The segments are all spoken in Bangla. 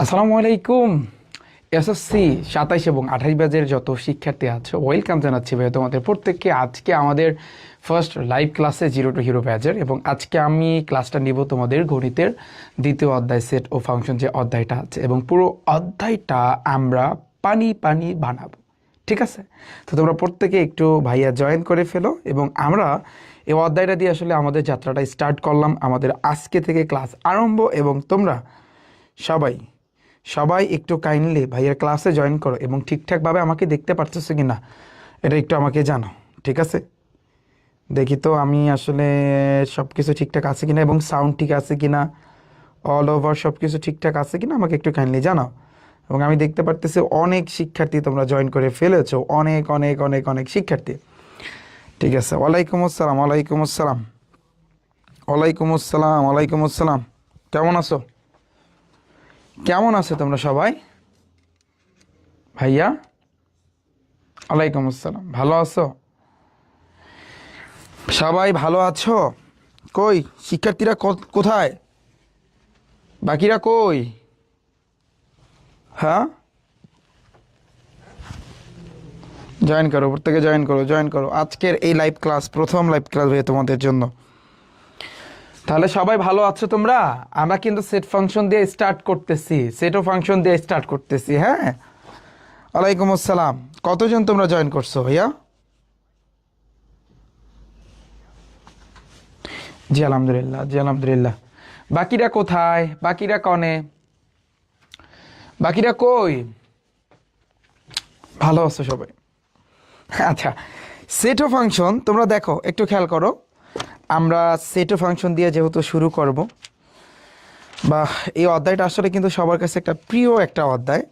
আসসালামু আলাইকুম। এসএসসি 27 এবং 28 ব্যাচের যত শিক্ষার্থী আছে ওয়েলকাম জানাচ্ছি ভাই তোমাদের প্রত্যেককে আজকে আমাদের ফার্স্ট লাইভ ক্লাসে জিরো টু হিরো ব্যাচের। এবং আজকে আমি ক্লাসটা নিব তোমাদের গণিতের দ্বিতীয় অধ্যায় সেট ও ফাংশন যে অধ্যায়টা আছে, এবং পুরো অধ্যায়টা আমরা পানি পানি বানাবো। ঠিক আছে, তো তোমরা প্রত্যেকে একটু ভাইয়া জয়েন করে ফেলো এবং আমরা এই অধ্যায়টা দিয়ে আসলে আমাদের যাত্রাটা স্টার্ট করলাম। আমাদের আজকে থেকে ক্লাস আরম্ভ এবং তোমরা সবাই সবাই একটু কাইন্ডলি ভাইয়ের ক্লাসে জয়েন করো এবং ঠিকঠাকভাবে আমাকে দেখতে পারতেছো কি না এটা একটু আমাকে জানাও। ঠিক আছে, দেখি তো আমি আসলে সব কিছু ঠিকঠাক আছে কিনা এবং সাউন্ড ঠিক আছে কিনা, অল ওভার সব কিছু ঠিকঠাক আছে কিনা আমাকে একটু কাইন্ডলি জানাও। এবং আমি দেখতে পারতেছি অনেক শিক্ষার্থী তোমরা জয়েন করে ফেলেছো, অনেক অনেক অনেক অনেক শিক্ষার্থী। ঠিক আছে, ওয়ালাইকুম আসসালাম, ওয়ালাইকুম আসসালাম, ওয়ালাইকুম আসসালাম, ওয়ালাইকুম আসসালাম। কেমন আছো? কেমন আছে তোমরা সবাই? ভাইয়া ওয়ালাইকুম আসসালাম, ভালো আছো? সবাই ভালো আছো? কই শিক্ষার্থীরা কোথায়? বাকিরা কই? হ্যাঁ, জয়েন করো, প্রত্যেকে জয়েন করো, জয়েন করো। আজকের এই লাইভ ক্লাস প্রথম লাইভ ক্লাস হয়ে তোমাদের জন্য। তাহলে সবাই ভালো আছো তোমরা? আমরা কিন্তু সেট ফাংশন দিয়ে স্টার্ট করতেছি, সেটও ফাংশন দিয়ে স্টার্ট করতেছি। হ্যাঁ, ওয়ালাইকুম আসসালাম। কতজন তোমরা জয়েন করছো ভাইয়া? জি আলহামদুলিল্লাহ, জি আলহামদুলিল্লাহ। বাকিরা কোথায়? বাকিরা কনে? বাকিরা কই? ভালো আছো সবাই? আচ্ছা, সেট ও ফাংশন তোমরা দেখো, একটু খেয়াল করো। আমরা সেট ও ফাংশন দিয়ে যেহেতু শুরু করব, বা এই অধ্যায়টা আসলে কিন্তু সবার কাছে একটা প্রিয় একটা অধ্যায়।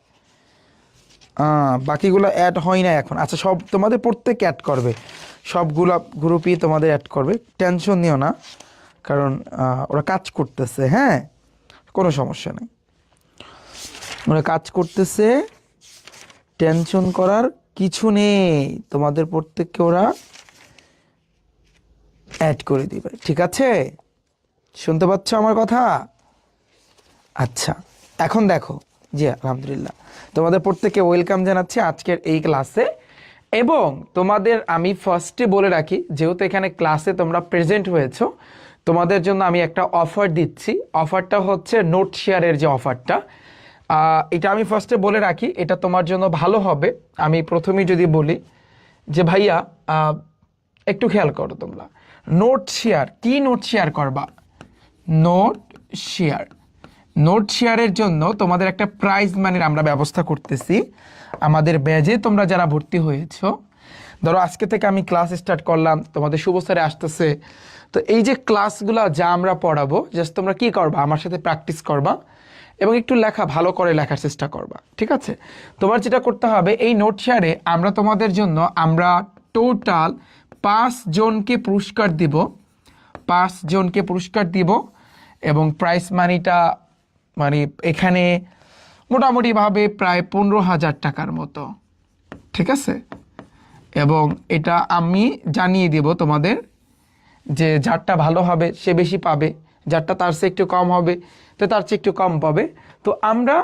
বাকিগুলো অ্যাড হয় না এখন। আচ্ছা, সব তোমাদের প্রত্যেক অ্যাড করবে, সবগুলো গ্রুপই তোমাদের অ্যাড করবে, টেনশন নিও না, কারণ ওরা কাজ করতেছে। হ্যাঁ, কোনো সমস্যা নেই, ওরা কাজ করতেছে, টেনশন করার কিছু নেই। তোমাদের প্রত্যেককে ওরা অ্যাড করে দিবে। ঠিক আছে, শুনতে পাচ্ছ আমার কথা? আচ্ছা, এখন দেখো। জি আলহামদুলিল্লাহ, তোমাদের প্রত্যেককে ওয়েলকাম জানাচ্ছি আজকের এই ক্লাসে। এবং তোমাদের আমি ফার্স্টে বলে রাখি, যেহেতু এখানে ক্লাসে তোমরা প্রেজেন্ট হয়েছো, তোমাদের জন্য আমি একটা অফার দিচ্ছি। অফারটা হচ্ছে নোট শেয়ারের যে অফারটা, এটা আমি ফার্স্টে বলে রাখি, এটা তোমার জন্য ভালো হবে। আমি প্রথমেই যদি বলি যে ভাইয়া একটু খেয়াল করো তোমরা, নোট শেয়ার কি? নোট শেয়ার করবা, নোট শেয়ার। নোট শেয়ারের জন্য তোমাদের একটা প্রাইজ মানির আমরা ব্যবস্থা করতেছি আমাদের ব্যাজে। তোমরা যারা ভর্তি হয়েছো, ধরো আজকে থেকে আমি ক্লাস স্টার্ট করলাম, তোমাদের শুভ স্যারে আসতেছে, তো এই যে ক্লাসগুলো যা আমরা পড়াবো, জাস্ট তোমরা কি করবা, আমার সাথে প্র্যাকটিস করবা এবং একটু লেখা ভালো করে লেখার চেষ্টা করবা। ঠিক আছে, তোমার যেটা করতে হবে, এই নোট শেয়ারে আমরা তোমাদের জন্য আমরা টোটাল 5 জনকে পুরস্কার দিব, 5 জনকে পুরস্কার দিব। এবং প্রাইস মানিটা মানে এখানে মোটামুটিভাবে প্রায় 15,000 টাকার মতো। ঠিক আছে, এবং এটা আমি জানিয়ে দেব তোমাদের যে যারটা ভালো হবে সে বেশি পাবে, যারটা তার চেয়ে একটু কম হবে তো তার চেয়ে একটু কম পাবে। তো আমরা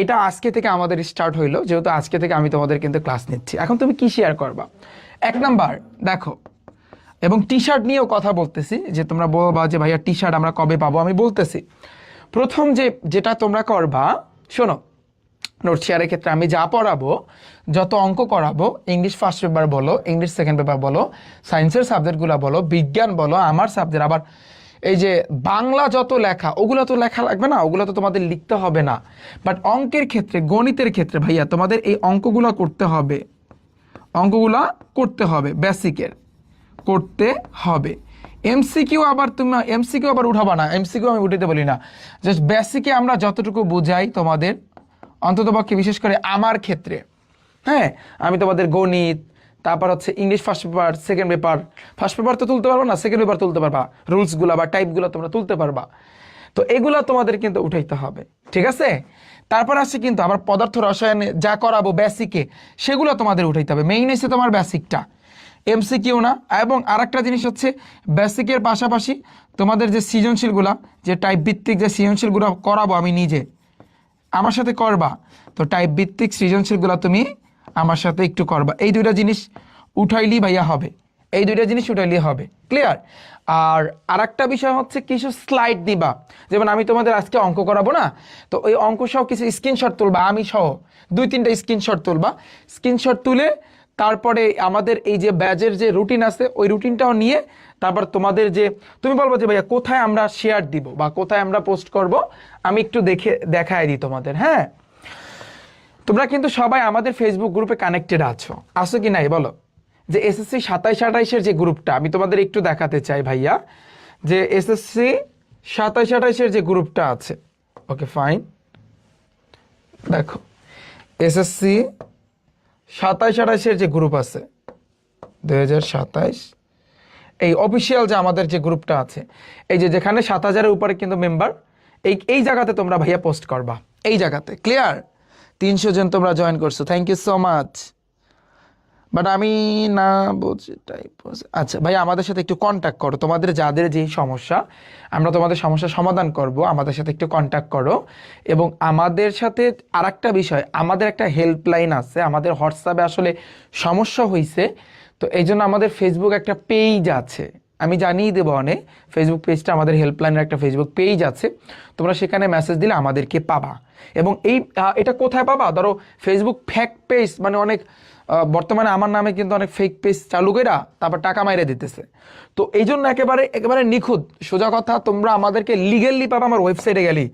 এটা আজকে থেকে আমাদের স্টার্ট হইলো, যেহেতু আজকে থেকে আমি তোমাদের কিন্তু ক্লাস নিচ্ছি। এখন তুমি কি শেয়ার করবা? 1 নাম্বার দেখো, এবং টি শার্ট নিয়েও কথা বলতেছি, যে তোমরা বলবা যে ভাইয়া টি শার্ট আমরা কবে পাবো, আমি বলতেছি। প্রথম যেটা তোমরা করবা, শোনো, নোট শেয়ারের ক্ষেত্রে আমি যা পড়াবো, যত অঙ্ক করাবো, ইংলিশ ফার্স্ট পেপার বলো, ইংলিশ সেকেন্ড পেপার বলো, সায়েন্সের সাবজেক্টগুলো বলো, বিজ্ঞান বলো, আমার সাবজেক্ট, আবার এই যে বাংলা যত লেখা, ওগুলো তো লেখা লাগবে না, ওগুলো তো তোমাদের লিখতে হবে না। বাট অঙ্কের ক্ষেত্রে, গণিতের ক্ষেত্রে ভাইয়া তোমাদের এই অঙ্কগুলো করতে হবে, অঙ্কগুলো করতে হবে, বেসিকের করতে হবে। এমসিকিউ আবার তুমি এমসিকিউ আবার উঠাবা না, এমসিকিউ আমি উঠাতে বলি না, জাস্ট বেসিকে আমরা যতটুকু বুঝাই তোমাদের, অন্ততপক্ষে বিশেষ করে আমার ক্ষেত্রে। হ্যাঁ, আমি তোমাদের গণিত, তারপর হচ্ছে English first paper, second paper, first paper তো তুলতে পারবো না, সেকেন্ড পেপার তুলতে পারবা, রুলসগুলো বা টাইপগুলো তোমরা তুলতে পারবা। তো এগুলো তোমাদের কিন্তু উঠাইতে হবে। ঠিক আছে, তারপর আসছে কিন্তু আবার পদার্থ রসায়নে যা করাবো বেসিকে, সেগুলো তোমাদের উঠাইতে হবে। মেইন এসে তোমার বেসিকটা, এমসিকিউ না। এবং আরেকটা জিনিস হচ্ছে, বেসিকের পাশাপাশি তোমাদের যে সৃজনশীলগুলা, যে টাইপ ভিত্তিক যে সৃজনশীলগুলো করাবো আমি নিজে, আমার সাথে করবা, তো টাইপ ভিত্তিক সৃজনশীলগুলো তুমি আমার সাথে একটু করবা। এই দুইটা জিনিস উঠাইলি ভাইয়া হবে, এই দুইটা জিনিস উঠাইলি হবে, ক্লিয়ার? আর আরেকটা বিষয় হচ্ছে কিছু স্লাইড দিবা, যেমন আমি তোমাদের আজকে অঙ্ক করাবো না, তো ওই অঙ্ক সহ কিছু স্ক্রিনশট তুলবা, আমি সহ 2-3টা স্ক্রিনশট তুলবা। স্ক্রিনশট তুলে তারপরে আমাদের এই যে ব্যাজের যে রুটিন আছে ওই রুটিনটাও নিয়ে তারপর তোমাদের যে তুমি বলবো যে ভাইয়া কোথায় আমরা শেয়ার দিব বা কোথায় আমরা পোস্ট করব, আমি একটু দেখায় দিই তোমাদের। হ্যাঁ, তোমরা কিন্তু সবাই আমাদের ফেসবুক গ্রুপে কানেক্টেড আছো কি নাই বলো? যে এসএসসি 27-28-এর যে গ্রুপটা আমি তোমাদের একটু দেখাতে চাই ভাইয়া, যে এসএসসি 27-28-এর যে গ্রুপটা আছে, ওকে ফাইন, দেখো এসএসসি 27-28-এর যে গ্রুপ আছে 2027, এই অফিসিয়াল যে আমাদের যে গ্রুপটা আছে, এই যে যেখানে 7,000-এর উপরে কিন্তু মেম্বার, এই জায়গাতে তোমরা ভাইয়া পোস্ট করবা, এই জায়গাতে, ক্লিয়ার? 300 জন তোমরা জয়েন করছো, thank you so much. But আমি না বুঝি টাইপ। আচ্ছা ভাইয়া, আমাদের সাথে একটু কন্ট্যাক্ট করো, তোমাদের যাদের যেই সমস্যা আমরা তোমাদের সমস্যার সমাধান করব, আমাদের সাথে একটু কন্ট্যাক্ট করো। এবং আমাদের সাথে আরেকটা বিষয়, আমাদের একটা হেল্পলাইন আছে, আমাদের হোয়াটসঅ্যাপে আসলে সমস্যা হয়েছে, তো এই জন্য আমাদের ফেসবুক একটা পেজ আছে, আমি জানিয়ে দেবো অনেক, ফেসবুক পেজটা আমাদের হেল্পলাইনের একটা ফেসবুক পেজ আছে, তোমরা সেখানে মেসেজ দিলে আমাদেরকে পাবা। এবং এটা কোথায় পাবা? ধরো ফেসবুক ফেক পেজ, মানে অনেক বর্তমানে আমার নামে কিন্তু অনেক ফেক পেজ চালু করে তারপর টাকা মাইরে দিতেছে, তো এই জন্য একেবারে নিখুঁত সোজা কথা, তোমরা আমাদেরকে লিগেলি পাবা আমার ওয়েবসাইটে গেলি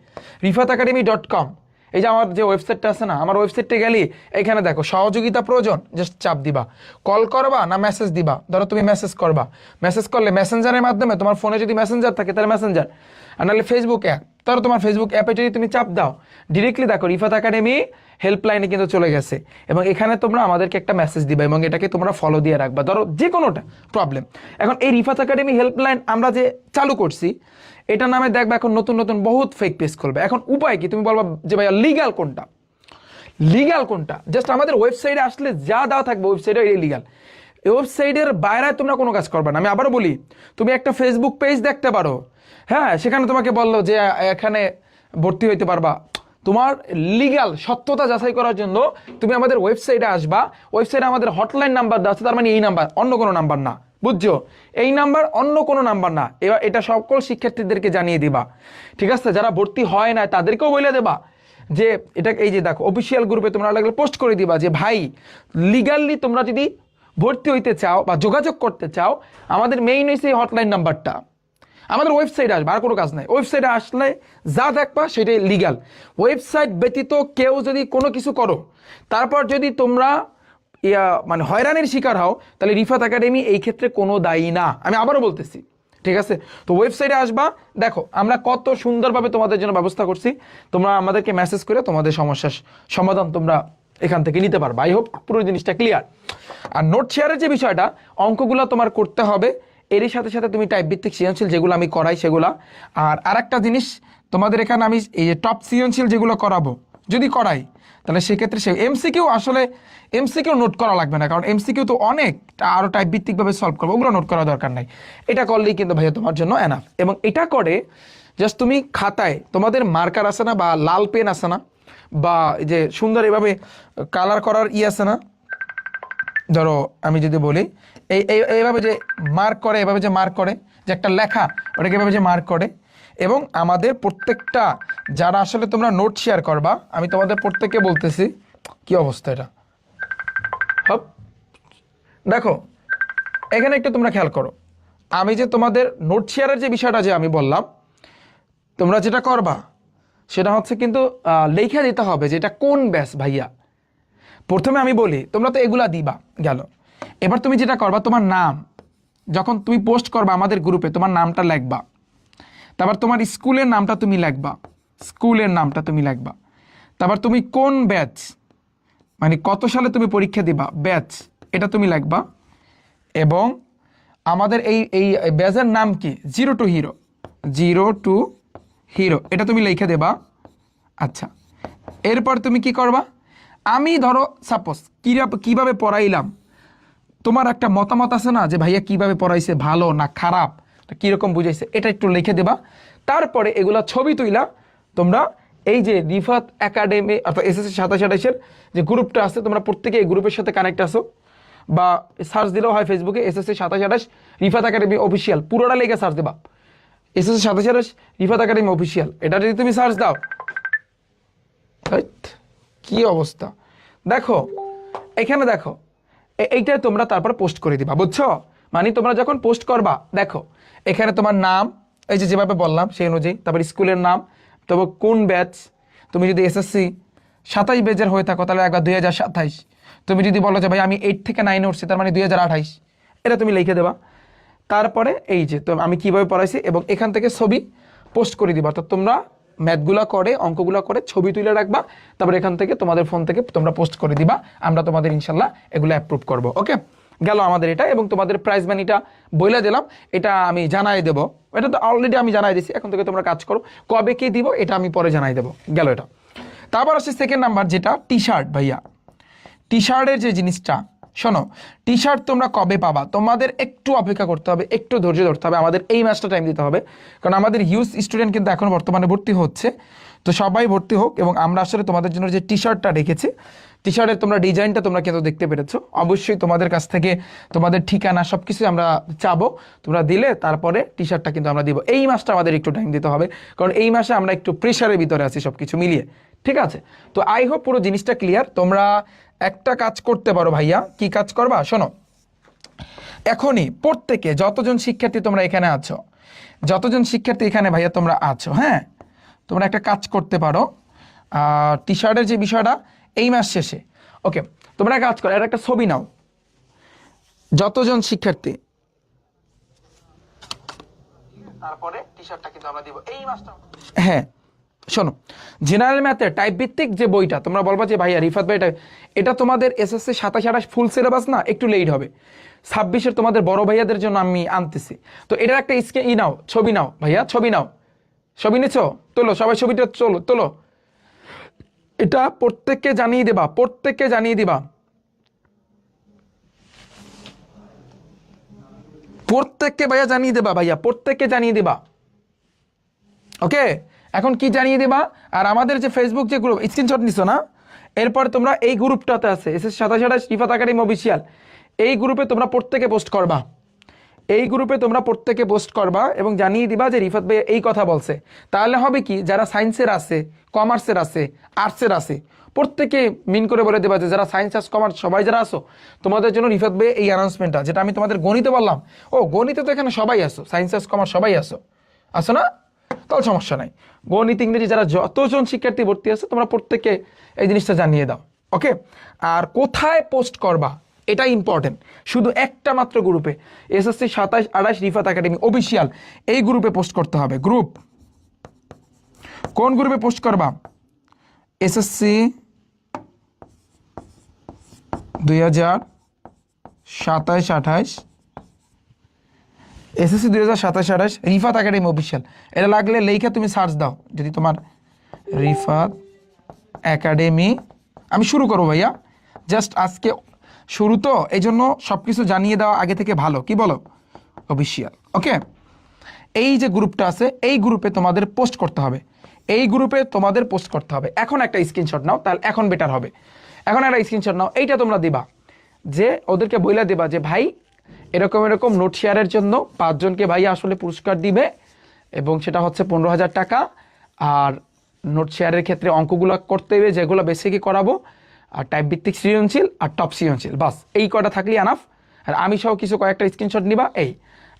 rifatacademy.com, এই যে আমার যে ওয়েবসাইটটা আছে না, আমার ওয়েবসাইটে গেলি এখানে দেখো সহযোগিতা প্রয়োজন, জাস্ট চাপ দিবা, কল করবা না মেসেজ দিবা। ধরো তুমি মেসেজ করবা, মেসেজ করলে মেসেঞ্জারের মাধ্যমে, তোমার ফোনে যদি মেসেঞ্জার থাকে তাহলে মেসেঞ্জার, আর নাহলে ফেসবুক অ্যাপ, ধরো তোমার ফেসবুক অ্যাপে যদি তুমি চাপ দাও ডিরেক্টলি দেখো রিফাত একাডেমি হেল্পলাইনে কিন্তু চলে গেছে, এবং এখানে তোমরা আমাদেরকে একটা মেসেজ দিবা এবং এটাকে তোমরা ফলো দিয়ে রাখবা, ধরো যে কোনোটা প্রবলেম। এখন এই রিফাত একাডেমি হেল্পলাইন আমরা যে চালু করছি, এটা নামে দেখবা এখন নতুন নতুন বহুত ফেক পেজ খুলবে। এখন উপায় কি? তুমি বলবা যে ভাইয়া লিগাল কোনটা? জাস্ট আমাদের ওয়েবসাইটে আসলে যা দেওয়া থাকবে ওয়েবসাইটে লিগাল, ওয়েবসাইটের বাইরে তোমরা কোনো কাজ করবে না। আমি আবারও বলি, তুমি একটা ফেসবুক পেজ দেখতে পারো, হ্যাঁ, সেখানে তোমাকে বললো যে এখানে ভর্তি হইতে পারবা, তোমার লিগ্যাল সত্যতা যাচাই করার জন্য তুমি আমাদের ওয়েবসাইটে আসবা, ওয়েবসাইটে আমাদের হটলাইন নাম্বার দেওয়া আছে, তার মানে এই নাম্বার, অন্য কোনো নাম্বার না, বুঝছো? এই নাম্বার অন্য কোনো নাম্বার না। এবার এটা সকল শিক্ষার্থীদেরকে জানিয়ে দিবা, ঠিক আছে? যারা ভর্তি হয় না তাদেরকেও বলে দেবা যে এটা, এই যে দেখো অফিসিয়াল গ্রুপে তোমরা লাগলে পোস্ট করে দিবা যে ভাই লিগালি তোমরা যদি ভর্তি হইতে চাও বা যোগাযোগ করতে চাও, আমাদের মেইন হয়েছে এই হটলাইন নাম্বারটা, আমাদের ওয়েবসাইটে আসবে, আর কোনো কাজ নাই। ওয়েবসাইটে আসলে যা দেখবা সেটাই লিগাল। ওয়েবসাইট ব্যতীত কেউ যদি কোনো কিছু করো, তারপর যদি তোমরা মানে হয়রানির শিকার হও, তাহলে রিফাত একাডেমি এই ক্ষেত্রে কোনো দায়ী না, আমি আবারও বলতেছি, ঠিক আছে? তো ওয়েবসাইটে আসবা, দেখো আমরা কত সুন্দরভাবে তোমাদের জন্য ব্যবস্থা করছি, তোমরা আমাদেরকে মেসেজ করে তোমাদের সমস্যার সমাধান তোমরা এখান থেকে নিতে পারবা। আই হোপ পুরো জিনিসটা ক্লিয়ার। আর নোট শেয়ারের যে বিষয়টা, অঙ্কগুলো তোমার করতে হবে, এরই সাথে সাথে তুমি টাইপ ভিত্তিক সৃজনশীল যেগুলো আমি করাই সেগুলা। আর আরেকটা জিনিস তোমাদের এখানে আমি এই যে টপ সৃজনশীল যেগুলো করাবো, যদি করাই তাহলে সেক্ষেত্রে সে এমসিকিউ, আসলে এমসিকিউ নোট করা লাগবে না, কারণ এমসিকিউ তো অনেক আরও টাইপ ভিত্তিকভাবে সলভ করবো, ওগুলো নোট করা দরকার নাই। এটা করলেই কিন্তু ভাইয়া তোমার জন্য এনাফ। এবং এটা করে জাস্ট তুমি খাতায়, তোমাদের মার্কার আছে না বা লাল পেন আছে না, বা যে সুন্দর এভাবে কালার করার আছে না, ধরো আমি যদি বলি এইভাবে যে মার্ক করে, এভাবে যে মার্ক করে, যে একটা লেখা ওটাকে এভাবে যে মার্ক করে, এবং আমাদের প্রত্যেকটা যারা আসলে তোমরা নোট শেয়ার করবা, আমি তোমাদের প্রত্যেককে বলতেছি কি অবস্থা এটা, হপ দেখো এখানে একটু তোমরা খেয়াল করো, আমি যে তোমাদের নোট শেয়ারের যে বিষয়টা যে আমি বললাম, তোমরা যেটা করবা সেটা হচ্ছে কিন্তু লেখা দিতে হবে যে এটা কোন ব্যাচ ভাইয়া। প্রথমে আমি বলি তোমরা তো এগুলা দিবা গেল, এবার তুমি যেটা করবা, তোমার নাম যখন তুমি পোস্ট করবা আমাদের গ্রুপে, তোমার নামটা লিখবা, তারপর তোমার স্কুলের নামটা তুমি লিখবা, তারপর তুমি কোন ব্যাচ, মানে কত সালে তুমি পরীক্ষা দিবা ব্যাচ, এটা তুমি লিখবা, এবং আমাদের এই ব্যাচের নাম কি, জিরো টু হিরো, এটা তুমি লিখে দেবা। আচ্ছা, এরপর তুমি কি করবা, আমি ধরো সাপোজ কিভাবে পড়াইলাম, তোমার একটা মতামত আছে না যে ভাইয়া কিভাবে পড়াইছে, ভালো না খারাপ, কিরকম বুঝাইছে, এটা একটু লিখে দেবা। তারপরে এগুলা ছবি তুইলা তোমরা এই যে রিফাত একাডেমি অর্থাৎ এসএসসি 27-28-এর যে গ্রুপটা আছে, তোমরা প্রত্যেকে এই গ্রুপের সাথে কানেক্ট আসো, বা সার্চ দিলেও হয় ফেসবুকে এসএসসি 27-28 রিফাত একাডেমি অফিসিয়াল, পুরোটা লেগে সার্চ দেবা এসএসসি 27-28 রিফাত একাডেমি অফিসিয়াল। এটা যদি তুমি সার্চ দাও, কি অবস্থা দেখো, এখানে দেখো এইটা তোমরা তারপর পোস্ট করে দিবা, বুঝছো? মানে তোমরা যখন পোস্ট করবা, দেখো এখানে তোমার নাম, এই যে যেভাবে বললাম সেই অনুযায়ী, তারপর স্কুলের নাম, তবে কোন ব্যাচ, তুমি যদি এসএসসি 27 ব্যাচের হয়ে থাকো তাহলে একবার 2027, তুমি যদি বলো যে ভাই আমি 8 থেকে 9 উঠছি তার মানে 2028, এটা তুমি লিখে দেবা। তারপরে এই যে তো আমি কিভাবে পড়াইছি এবং এখান থেকে ছবি পোস্ট করে দিবা, অর্থাৎ তোমরা ম্যাথগুলো করে অঙ্কগুলো করে ছবি তুলে রাখবা, তারপর এখান থেকে তোমাদের ফোন থেকে তোমরা পোস্ট করে দিবা, আমরা তোমাদের ইনশাল্লাহ এগুলো অ্যাপ্রুভ করবো। ওকে, গেল আমাদের এটা, এবং তোমাদের প্রাইজ মানিটা বইলা দিলাম, এটা আমি জানাই দেবো, এটা তো অলরেডি আমি জানাই দিছি, এখন থেকে তোমরা কাজ করো, কবে কি দিব এটা আমি পরে জানাই দেবো, গেল এটা। তারপর আসছে সেকেন্ড নাম্বার, যেটা টি শার্ট। ভাইয়া টি শার্টের যে জিনিসটা, শোনো, টি শার্ট তোমরা কবে পাবা, তোমাদের একটু অপেক্ষা করতে হবে, একটু ধৈর্য ধরতে হবে, আমাদের এই মাসটা টাইম দিতে হবে, কারণ আমাদের হিউজ স্টুডেন্ট কিন্তু এখন বর্তমানে ভর্তি হচ্ছে, তো সবাই ভর্তি হোক, এবং আমরা আসলে তোমাদের জন্য যে টি শার্টটা রেখেছি, টি শার্টের তোমরা ডিজাইনটা তোমরা কিন্তু দেখতে পেরেছো, অবশ্যই তোমাদের কাছ থেকে তোমাদের ঠিকানা সব কিছু আমরা চাবো, তোমরা দিলে তারপরে টি শার্টটা কিন্তু আমরা দিব। এই মাসটা আমাদের একটু টাইম দিতে হবে, কারণ এই মাসে আমরা একটু প্রেশারের ভিতরে আছি সব কিছু মিলিয়ে, ঠিক আছে? তো আই হোপ পুরো জিনিসটা ক্লিয়ার। তোমরা একটা কাজ করতে পারো ভাইয়া, কি কাজ করবা শোনো, এখনই প্রত্যেকে যতজন শিক্ষার্থী তোমরা এখানে আছো, যতজন শিক্ষার্থী এখানে ভাইয়া তোমরা আছো, হ্যাঁ, তোমরা একটা কাজ করতে পারো, টি শার্টের যে বিষয়টা এই মাস শেষে, ওকে, তোমরা কাজ করো, এর একটা ছবি নাও, যতজন শিক্ষার্থী, তারপরে টি শার্টটা কিন্তু আমরা দিব এই মাসটা। হ্যাঁ শোনো, জেনারেল ম্যাথের টাইপ ভিত্তিক যে বইটা, তোমরা বলবা যে ভাইয়া রিফাত ভাই এটা তোমাদের এসএসসি 27-28 ফুল সিলেবাস না, একটু লেট হবে, 26-এর তোমাদের বড় ভাইয়াদের জন্য আমি আনতেছি, তো এটার একটা নাও, ছবি নাও ভাইয়া, ছবি নাও, ছবি নিছো, তোলো সবাই ছবিটা, তোলো, এটা প্রত্যেককে জানিয়ে দেবা, প্রত্যেককে জানিয়ে দিবা, প্রত্যেককে ভাইয়া জানিয়ে দেবা, ভাইয়া প্রত্যেককে জানিয়ে দিবা, ওকে? এখন কি জানিয়ে দেবা, আর আমাদের যে ফেসবুক যে গ্রুপ, স্ক্রিনশট নিছো না, এরপর তোমরা এই গ্রুপটাতে আছে এসএসসি 27-28 রিফাত একাডেমি অফিসিয়াল, এই গ্রুপে তোমরা প্রত্যেকে পোস্ট করবা, এই গ্রুপে তোমরা প্রত্যেকে পোস্ট করবা এবং জানিয়ে দিবা যে রিফাত ভাই এই কথা বলছে। তাহলে হবে কি, যারা সায়েন্সের আছে, কমার্সের আছে, আর্টসের আছে, প্রত্যেকে মিন করে বলে দেবা যে যারা সায়েন্স আর্টস কমার্স সবাই যারা আসো, তোমাদের জন্য রিফাত ভাই এই অ্যানাউন্সমেন্টটা, যেটা আমি তোমাদের গণিতে বললাম, ও গণিতে তো এখানে সবাই আসো, সায়েন্স আর্টস কমার্স সবাই আসো না, তাহলে সমস্যা নাই, গণিত ইংরেজি যারা যতজন শিক্ষার্থী ভর্তি আছে তোমরা প্রত্যেকে এই জিনিসটা জানিয়ে দাও, ওকে? আর কোথায় পোস্ট করবা এটা ইম্পর্টেন্ট, শুধু একটা মাত্র গ্রুপে, এসএসসি 27-28 রিফাত একাডেমি অফিসিয়াল, এই গ্রুপে পোস্ট করতে হবে। গ্রুপ কোন গ্রুপে পোস্ট করবা, SSC 2027-28, SSC 2027-28 Rifat academy official, এটা লাগলে লেখা তুমি সার্চ দাও, যদি তোমার রিফাত একাডেমি, আমি শুরু করবো ভাইয়া, জাস্ট আজকে শুরু তো এই জন্য সব কিছু জানিয়ে দেওয়া আগে থেকে ভালো, কি বলো, অফিসিয়াল, ওকে? এই যে গ্রুপটা আছে এই গ্রুপে তোমাদের পোস্ট করতে হবে, এই গ্রুপে তোমাদের পোস্ট করতে হবে। এখন একটা স্ক্রিনশট নাও, তাহলে এখন বেটার হবে, এখন একটা স্ক্রিনশট নাও, এইটা তোমরা দিবা, যে ওদেরকে বইলা দিবা যে ভাই এরকম এরকম নোট শেয়ারের জন্য 5 জনকে ভাই আসলে পুরস্কার দিবে, এবং সেটা হচ্ছে 15,000 টাকা, আর নোট শেয়ারের ক্ষেত্রে অঙ্কগুলো করতে হবে যেগুলো বেসিকই করাবো, আর টাইপ ভিত্তিক সৃজনশীল আর টপ সৃজনশীল, বাস এই কটা থাকলেই আনাফ। আর আমি সহ কিছু কয়েকটা স্ক্রিনশট নিবা, এই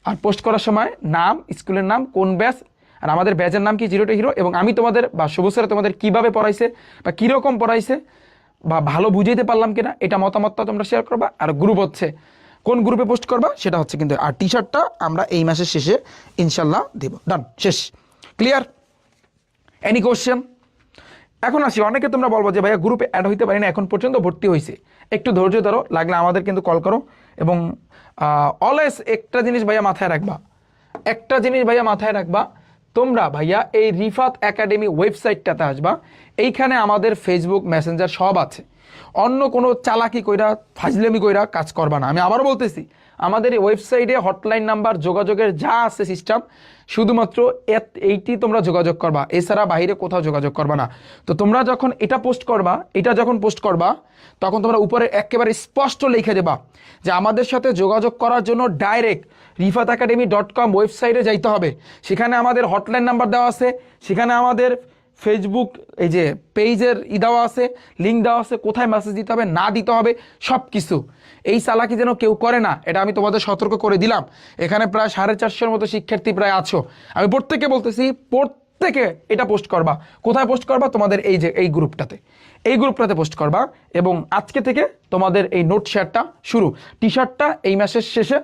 আর পোস্ট করার সময় নাম, স্কুলের নাম, কোন ব্যাচ, আর আমাদের ব্যাচের নাম কি, জিরো টু হিরো, এবং আমি তোমাদের বা শুভ স্যার তোমাদের কীভাবে পড়াইছে বা কীরকম পড়াইছে বা ভালো বুঝাইতে পারলাম কিনা, এটা মতামতটা তোমরা শেয়ার করবা। আর গ্রুপ হচ্ছে কোন গ্রুপে পোস্ট করবা সেটা হচ্ছে কিন্তু, আর টি শার্টটা আমরা এই মাসের শেষে ইনশাল্লাহ দেব, ডান, শেষ, ক্লিয়ার? Any question? এখন আসি, অনেকে তোমরা বলবো যে ভাইয়া গ্রুপে অ্যাড হইতে পারি না, এখন পর্যন্ত ভর্তি হয়েছে, একটু ধৈর্য ধরো, লাগলে আমাদের কিন্তু কল করো, এবং অলওয়েজ একটা জিনিস ভাইয়া মাথায় রাখবা, একটা জিনিস ভাইয়া মাথায় রাখবা, তোমরা ভাইয়া এই রিফাত একাডেমি ওয়েবসাইটটাতে আসবা, এইখানে আমাদের ফেসবুক মেসেঞ্জার সব আছে, অন্য কোনো চালাকি কইরা ফাজলামি কইরা কাজ করবা না, আমি আবারও বলতেছি, আমাদের ওয়েবসাইটে হটলাইন নাম্বার যোগাযোগের যা আছে সিস্টেম, শুধুমাত্র এইটি তোমরা যোগাযোগ করবা, এছাড়া বাইরে কোথাও যোগাযোগ করবা না। তো তোমরা যখন এটা পোস্ট করবা, এটা যখন পোস্ট করবা, তখন তোমরা উপরে একেবারে স্পষ্ট লিখে দেবা যে আমাদের সাথে যোগাযোগ করার জন্য ডাইরেক্ট rifatacademy.com ওয়েবসাইটে যাইতে হবে। সেখানে আমাদের হটলাইন নাম্বার দেওয়া আছে, সেখানে আমাদের ফেসবুক এই যে পেজের দেওয়া আছে, লিঙ্ক দেওয়া আছে, কোথায় মেসেজ দিতে হবে না দিতে হবে সব কিছু। এই চালাকি যেন কেউ করে না, এটা আমি তোমাদের সতর্ক করে দিলাম। এখানে প্রায় 450-এর মতো শিক্ষার্থী প্রায় আছো, আমি প্রত্যেককে বলতেছি প্রত্যেকে এটা পোস্ট করবা। কোথায় পোস্ট করবা? তোমাদের এই যে এই গ্রুপটাতে পোস্ট করবা। এবং আজকে থেকে তোমাদের এই নোট শেয়ারটা শুরু। টি শার্টটা এই মাসের শেষে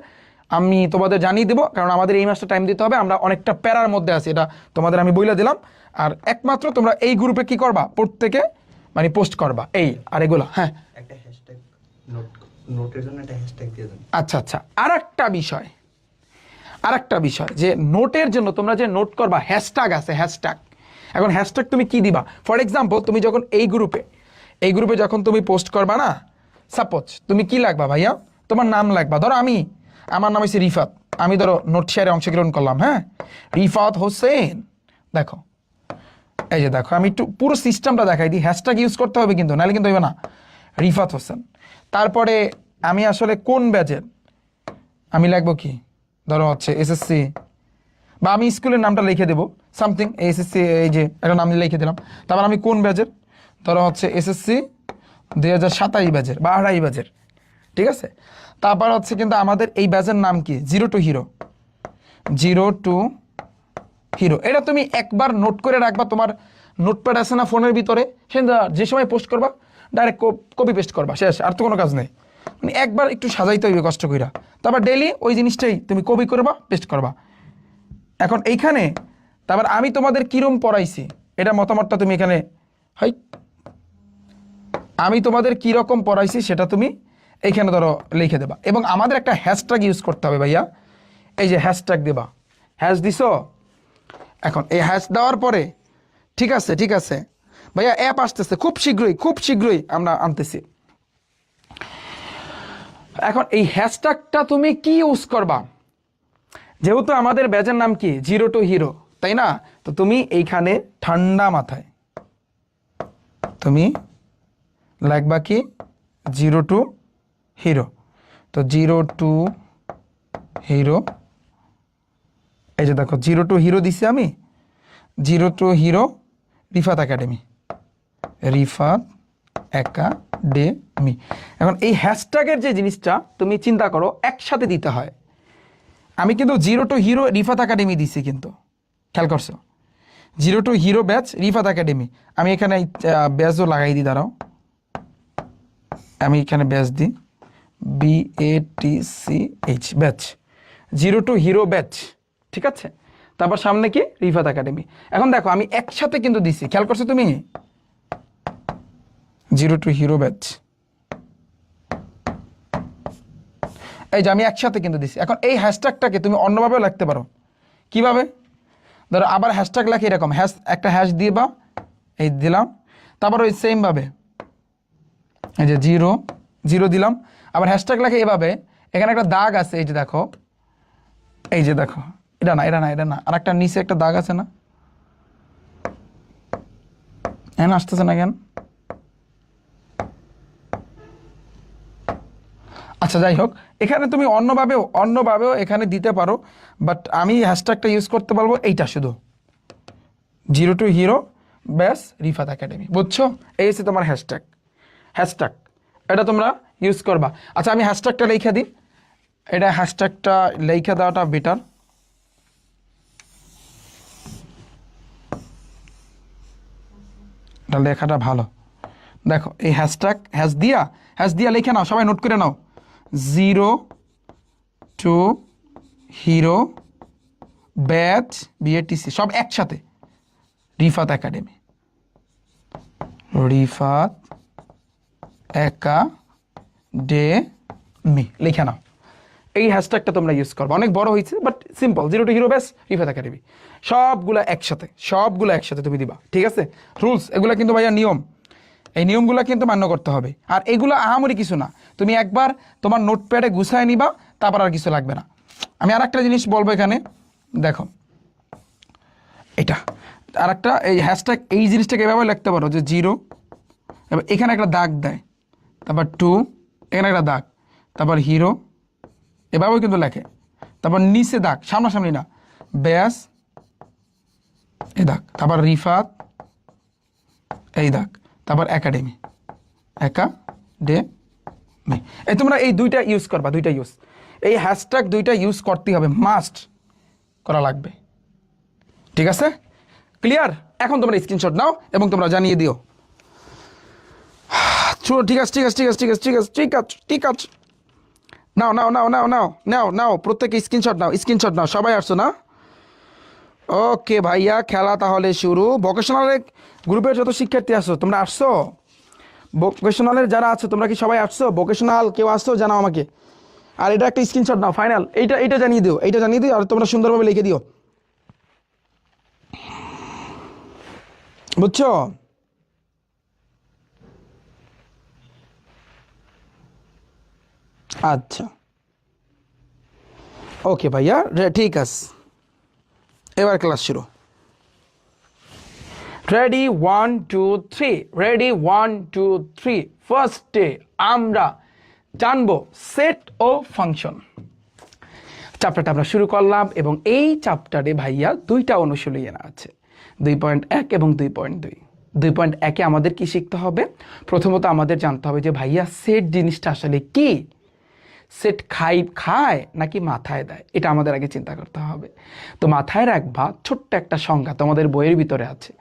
আমি তোমাদের জানিয়ে দেবো, কারণ আমাদের এই মাসটা টাইম দিতে হবে, আমরা অনেকটা প্যারার মধ্যে আছি, এটা তোমাদের আমি বলে দিলাম। আর একমাত্র তোমরা এই গ্রুপে কি করবা, প্রত্যেকে মানে পোস্ট করবা এই আর এগুলো। হ্যাঁ, একটা হ্যাশট্যাগ নোটের জন্য একটা হ্যাশট্যাগ দিয়ে দেন। আচ্ছা, আর একটা বিষয় যে নোটের জন্য তোমরা যে নোট করবা, হ্যাশট্যাগ আছে, হ্যাশট্যাগ। এখন হ্যাশট্যাগ তুমি কি দিবা? ফর এক্সাম্পল, তুমি যখন এই গ্রুপে যখন তুমি পোস্ট করবা না, সাপোজ তুমি কি লাগবা ভাইয়া, তোমার নাম লাগবা। ধরো আমার নাম হচ্ছে রিফাত, আমি ধরো নোট শেয়ারে অংশগ্রহণ করলাম। হ্যাঁ, রিফাত হোসেন, দেখো এই যে দেখো, আমি একটু পুরো সিস্টেমটা দেখাই দিই। হ্যাশট্যাগ ইউজ করতে হবে কিন্তু, নাহলে কিন্তু হইবে না। রিফাত হোসেন, তারপরে আমি আসলে কোন ব্যাচের, আমি লিখবো কি, ধরো হচ্ছে এসএসসি, বা আমি স্কুলের নামটা লিখে দেবো সামথিং, এসএসসি এই যে একটা নাম লিখে দিলাম। তারপর আমি কোন ব্যাচের, ধরো হচ্ছে এসএসসি 2027 ব্যাচের বা 28 ব্যাচের, ঠিক আছে। তারপর হচ্ছে কিন্তু আমাদের এই ব্যাচের নাম কি, 0 to হিরো। এটা তুমি একবার নোট করে রাখবা, তোমার নোটপ্যাড আছে না ফোনের ভিতরে, সেটা যে সময় পোস্ট করবা ডাইরেক্ট কপি পেস্ট করবা, শেষ, আর তো কোনো কাজ নেই। মানে একবার একটু সাজাইতে হইবে কষ্ট কইরা, তারপর ডেইলি ওই জিনিসটাই তুমি কপি করবা, পেস্ট করবা। এখন এইখানে তারপর আমি তোমাদের কিরম পড়াইছি এটা মতামতটা তুমি এখানে, আমি তোমাদের কীরকম পড়াইছি সেটা তুমি এইখানে ধরো লিখে দেবা। এবং আমাদের একটা হ্যাশট্যাগ ইউজ করতে হবে ভাইয়া, এই যে হ্যাশট্যাগ দেবা, হ্যাশ দিছো। এখন এই হ্যাশ দেওয়ার পরে ঠিক আছে ভাইয়া, অ্যাপ আসতেছে খুব শীঘ্রই আমরা আনতেছি। এখন এই হ্যাশট্যাগটা তুমি কি ইউজ করবা, যেহেতু আমাদের ব্যাচের নাম কি 0 to হিরো, তাই না? তো তুমি এইখানে ঠান্ডা মাথায় তুমি লিখবা কি 0 to হিরো। তো 0 to হিরো, এই যে দেখো 0 to হিরো দিছি আমি, 0 to হিরো রিফাত একাডেমি। এখন এই হ্যাশট্যাগের যে জিনিসটা তুমি চিন্তা করো, একসাথে দিতে হয়। আমি কিন্তু 0 to হিরো রিফাত একাডেমি দিছি, কিন্তু খেয়াল করছো 0 to hero batch Rifat academy. আমি এখানে ব্যাচও লাগাই দিই, দাঁড়াও, আমি এখানে ব্যাচ দিই BATCH batch, 0 to hero batch, ঠিক আছে। তারপর সামনে কি রিফাত একাডেমি। এখন দেখো আমি একসাথে কিন্তু দিছি, খেয়াল করছো তুমি, 0 to হিরো ব্যাচ, এই যে আমি একসাথে কিন্তু দিছি। এখন এই হ্যাশট্যাগটাকে তুমি অন্যভাবেও লিখতে পারো। কিভাবে? ধরো আবার হ্যাশট্যাগ লেখে এরকম, একটা হ্যাশ দিয়ে বা এই দিলাম, তারপর ওই সেম ভাবে এই যে 0 দিলাম, আবার হ্যাশট্যাগ লেখে এভাবে, এখানে একটা দাগ আছে, এই যে দেখো, এটা না, আর একটা নিচে একটা দাগ আছে না, এখানে আসতেছে না কেন? আচ্ছা যাই হোক, এখানে তুমি অন্যভাবেও এখানে দিতে পারো, বাট আমি হ্যাশট্যাগটা ইউজ করতে পারবো এইটা, শুধু 0 to হিরো ব্যাস রিফাত একাডেমি, বুঝছো? এই হচ্ছে তোমার হ্যাশট্যাগ, এটা তোমরা ইউজ করবা। আচ্ছা আমি হ্যাশট্যাগটা লিখে দিই, এটা হ্যাশট্যাগটা লিখে দেওয়াটা বেটার। এটা লেখাটা ভালো, দেখো এই হ্যাশ দিয়া লিখে নাও, সবাই নোট করে নাও, 0 to হিরো ব্যাচ BATC সব একসাথে রিফাত একাডেমি লিখে নাও। এই হ্যাশট্যাগটা তোমরা ইউজ করবে, অনেক বড় হয়েছে but simple, 0 to hero batch Rifat academy, সবগুলো একসাথে তুমি দিবা, ঠিক আছে? রুলস এগুলো কিন্তু ভাইয়া নিয়ম, এই নিয়মগুলো কিন্তু মান্য করতে হবে। আর এগুলো আহামরি কিছু না, তুমি একবার তোমার নোটপ্যাডে গুছায় নিবা, তারপর আর কিছু লাগবে না। আমি আর একটা জিনিস বলবো এখানে, দেখো এটা আর একটা এই হ্যাশট্যাগ, এই জিনিসটাকে এভাবে লিখতে পারো যে 0, এবার এখানে একটা দাগ দেয়, তারপর 2, এখানে একটা দাগ, তারপর হিরো, এভাবেও কিন্তু লেখে, তারপর নিচে দাগ, সামনাসামনি না, ব্যাস এই দাগ, তারপর রিফাত এই দাগ, তারপর একাডেমি, এই তোমরা এই দুইটা ইউজ করবা, দুইটা ইউজ, এই হ্যাশট্যাগ দুইটা ইউজ করতেই হবে, মাস্ট করা লাগবে, ঠিক আছে? ক্লিয়ার? এখন তোমরা স্ক্রিনশট নাও এবং তোমরা জানিয়ে দিও। ঠিক আছে, ঠিক আছে, ঠিক আছে, ঠিক আছে, ঠিক আছে, ঠিক আছে, ঠিক আছে, নাও নাও নাও নাও নাও নাও নাও, প্রত্যেকে স্ক্রিনশট নাও, স্ক্রিনশট নাও, সবাই আসছো না? ওকে ভাইয়া, খেলা তাহলে শুরু। ভোকেশনালের গ্রুপের যত শিক্ষার্থী আসছো তোমরা আসছো? ভোকেশনালের যারা আছো তোমরা কি সবাই আসছো? ভোকেশনাল কেউ আসছো জানাও আমাকে। আর এটা একটা স্ক্রিনশট নাও, ফাইনাল এইটা জানিয়ে দিও, এইটা জানিয়ে দিও, আর তোমরা সুন্দরভাবে লিখে দিও, বুঝছো? আচ্ছা ওকে ভাইয়া, ঠিক আছে, এবার ক্লাস শুরু। Ready 1 2 3, ready 1 2 3। ফার্স্টে আমরা জানবো সেট ও ফাংশন। চ্যাপ্টারটা আমরা শুরু করলাম এবং এই চ্যাপ্টারে ভাইয়া দুইটা অনুশীলন আছে, 2.1 এবং 2.2। 2.1-এ আমাদের কি শিখতে হবে? প্রথমত আমাদের জানতে হবে যে ভাইয়া সেট জিনিসটা আসলে কি, সেট খায় নাকি মাথায় দেয়, এটা আমাদের আগে চিন্তা করতে হবে। তো মাথায় রাখবা ছোট্ট একটা সংজ্ঞা তোমাদের বইয়ের ভিতরে আছে,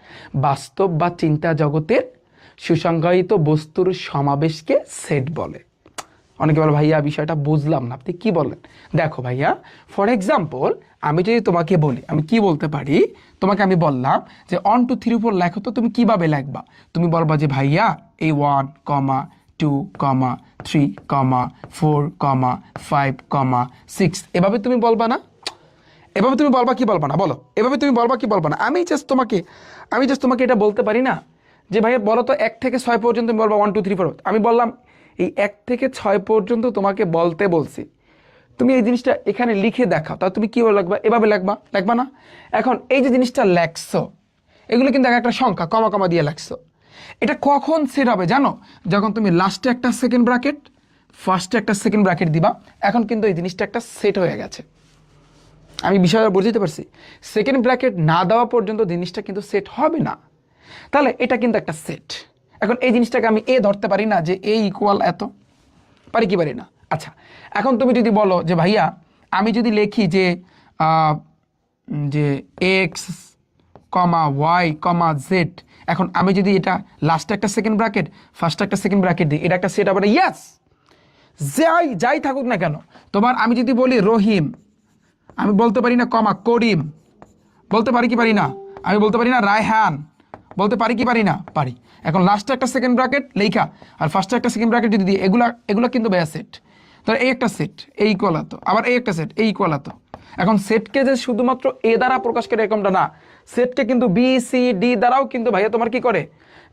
বাস্তব বা চিন্তা জগতের সুসংজ্ঞায়িত বস্তুর সমাবেশকে সেট বলে। অনেকে বলে ভাইয়া বিষয়টা বুঝলাম না, আপনি কি বলেন? দেখো ভাইয়া, ফর এক্সাম্পল আমি যদি তোমাকে বলি, আমি কি বলতে পারি, তোমাকে আমি বললাম যে 1 2 3 4 লেখো, তো তুমি কিভাবে লিখবা? তুমি বলবা যে ভাইয়া এই 1, 2, 3, 4, 5, 6, এভাবে তুমি বলবা না? এভাবে তুমি বলবা কি বলবা না বলো? এভাবে তুমি বলবা কি বলবা না? আমি জাস্ট তোমাকে এটা বলতে পারি না যে ভাইয়া বলো তো 1 থেকে 6 পর্যন্ত তুমি বলবা 1 2 3 4। আমি বললাম এই 1 থেকে 6 পর্যন্ত তোমাকে বলতে বলছি, তুমি এই জিনিসটা এখানে লিখে দেখাও, তা তুমি কীভাবে লিখবা? এভাবে লিখবা না? এখন এই যে জিনিসটা লেখছো, এগুলো কিন্তু একটা সংখ্যা কমা দিয়ে লেখছো, এটা কখন সেট হবে জানো? যখন তুমি লাস্টে একটা সেকেন্ড ব্র্যাকেট, ফার্স্টে একটা সেকেন্ড ব্র্যাকেট দিবা, এখন কিন্তু এই জিনিসটা একটা সেট হয়ে গেছে। আমি বিষয়টা বুঝতে পারছি, সেকেন্ড ব্র্যাকেট না দেওয়া পর্যন্ত জিনিসটা কিন্তু সেট হবে না, তাহলে এটা কিন্তু একটা সেট। এখন এই জিনিসটাকে আমি এ ধরতে পারি না যে এ ইকুয়াল এত, পারি কি পারি না? আচ্ছা, এখন তুমি যদি বলো যে ভাইয়া আমি যদি লিখি যে এক্স ওয়াই জেড, এখন আমি যদি এটা লাস্টে একটা সেকেন্ড ব্র্যাকেট, ফার্স্টে একটা সেকেন্ড ব্র্যাকেট দিই, এটা একটা সেট হবে। ইয়াস, যাই থাকুক না কেন, তোমার আমি যদি বলি রহিম, আমি বলতে পারি না করিম, বলতে পারি কি পারি না? আমি বলতে পারি না রায়হান, বলতে পারি কি পারি না? পারি। এখন লাস্টে একটা সেকেন্ড ব্র্যাকেট লেখা আর ফার্স্টে একটা সেকেন্ড ব্র্যাকেট যদি দিই, এগুলা কিন্তু ভাইয়া সেট। তাহলে এই একটা সেট, এই ইকুয়াল এত, আবার এই একটা সেট, এই ইকুয়াল এত। এখন সেটকে যে শুধুমাত্র এ দ্বারা প্রকাশ করে এরকমটা না, সেটকে কিন্তু বি সি ডি দ্বারাও কিন্তু ভাইয়া তোমার কি করে,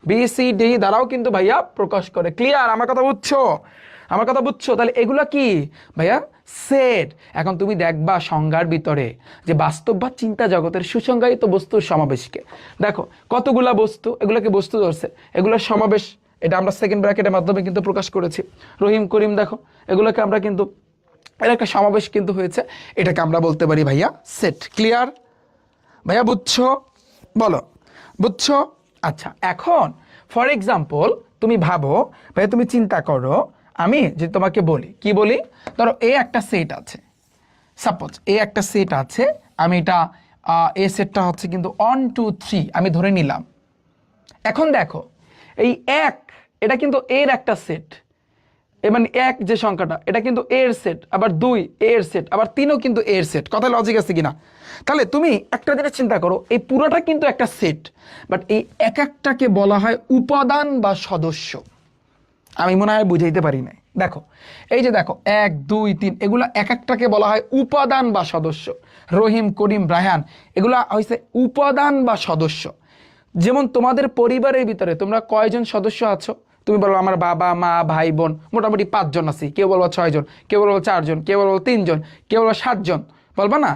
বি সি ডি দ্বারাও কিন্তু ভাইয়া প্রকাশ করে। ক্লিয়ার? আমার কথা বুঝছো? আমার কথা বুঝছো? তাহলে এগুলা কি ভাইয়া? সেট। এখন তুমি দেখবা সংজ্ঞার ভিতরে যে বাস্তব বা চিন্তা জগতের সুসংজ্ঞায়িত বস্তুর সমাবেশকে, দেখো কতগুলা বস্তু, এগুলোকে বস্তু ধরছে, এগুলোর সমাবেশ, এটা আমরা সেকেন্ড ব্র্যাকেটের মাধ্যমে কিন্তু প্রকাশ করেছি। রহিম করিম, দেখো এগুলোকে আমরা কিন্তু, এর একটা সমাবেশ কিন্তু হয়েছে, এটাকে আমরা বলতে পারি ভাইয়া সেট। ক্লিয়ার ভাইয়া? বুঝছো? বলো বুঝছো? আচ্ছা, এখন ফর এক্সাম্পল তুমি ভাবো ভাইয়া, তুমি চিন্তা করো, আমি যে তোমাকে বলি, কি বলি, ধরো এ একটা সেট আছে, সাপোজ এ একটা সেট আছে, আমি এটা এ সেটটা হচ্ছে কিন্তু 1 2 3 আমি ধরে নিলাম। এখন দেখো এই 1, এটা কিন্তু এর একটা সেট, মানে 1 যে সংখ্যাটা, এটা কিন্তু এর সেট, আবার 2 এর সেট, আবার 3ও কিন্তু এর সেট। কথা লজিক আছে কিনা? তাহলে তুমি একটা জিনিস চিন্তা করো, এই পুরোটা কিন্তু একটা সেট, বাট এই এক একটাকে বলা হয় উপাদান বা সদস্য। আমি মনে হয় বুঝাইতে পারি নাই। দেখো এই যে দেখো 1 2 3, এগুলা এক একটাকে বলা হয় উপাদান বা সদস্য। রহিম করিম রায়হান, এগুলা হয়েছে উপাদান বা সদস্য। যেমন তোমাদের পরিবারের ভিতরে তোমরা কয়জন সদস্য আছো? তুমি বলো আমার বাবা মা ভাই বোন মোটামুটি 5 জন আছি, কেউ বলবো 6 জন, কেউ বলবো 4 জন, কেউ বলবো 3 জন, কেউ বলবো 7 জন, বলবা না?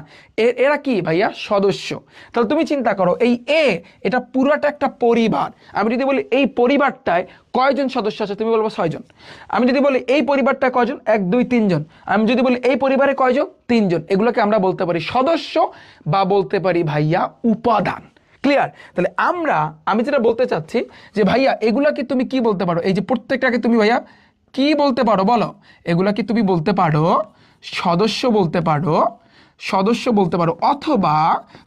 এরা কি ভাইয়া? সদস্য। তাহলে তুমি চিন্তা করো এই এটা পুরোটা একটা পরিবার। আমি যদি বলি এই পরিবারটায় কয়জন সদস্য আছে, তুমি বলবো 6 জন। আমি যদি বলি এই পরিবারটায় কয়জন, 1 2 3 জন। আমি যদি বলি এই পরিবারে কয়জন, 3 জন। এগুলোকে আমরা বলতে পারি সদস্য বা বলতে পারি ভাইয়া উপাদান। ক্লিয়ার? তাহলে আমি যেটা বলতে চাচ্ছি যে ভাইয়া এগুলাকে তুমি কি বলতে পারো, এই যে প্রত্যেকটাকে তুমি ভাইয়া কি বলতে পারো বলো? এগুলাকে তুমি বলতে পারো সদস্য বলতে পারো, সদস্য বলতে পারো, অথবা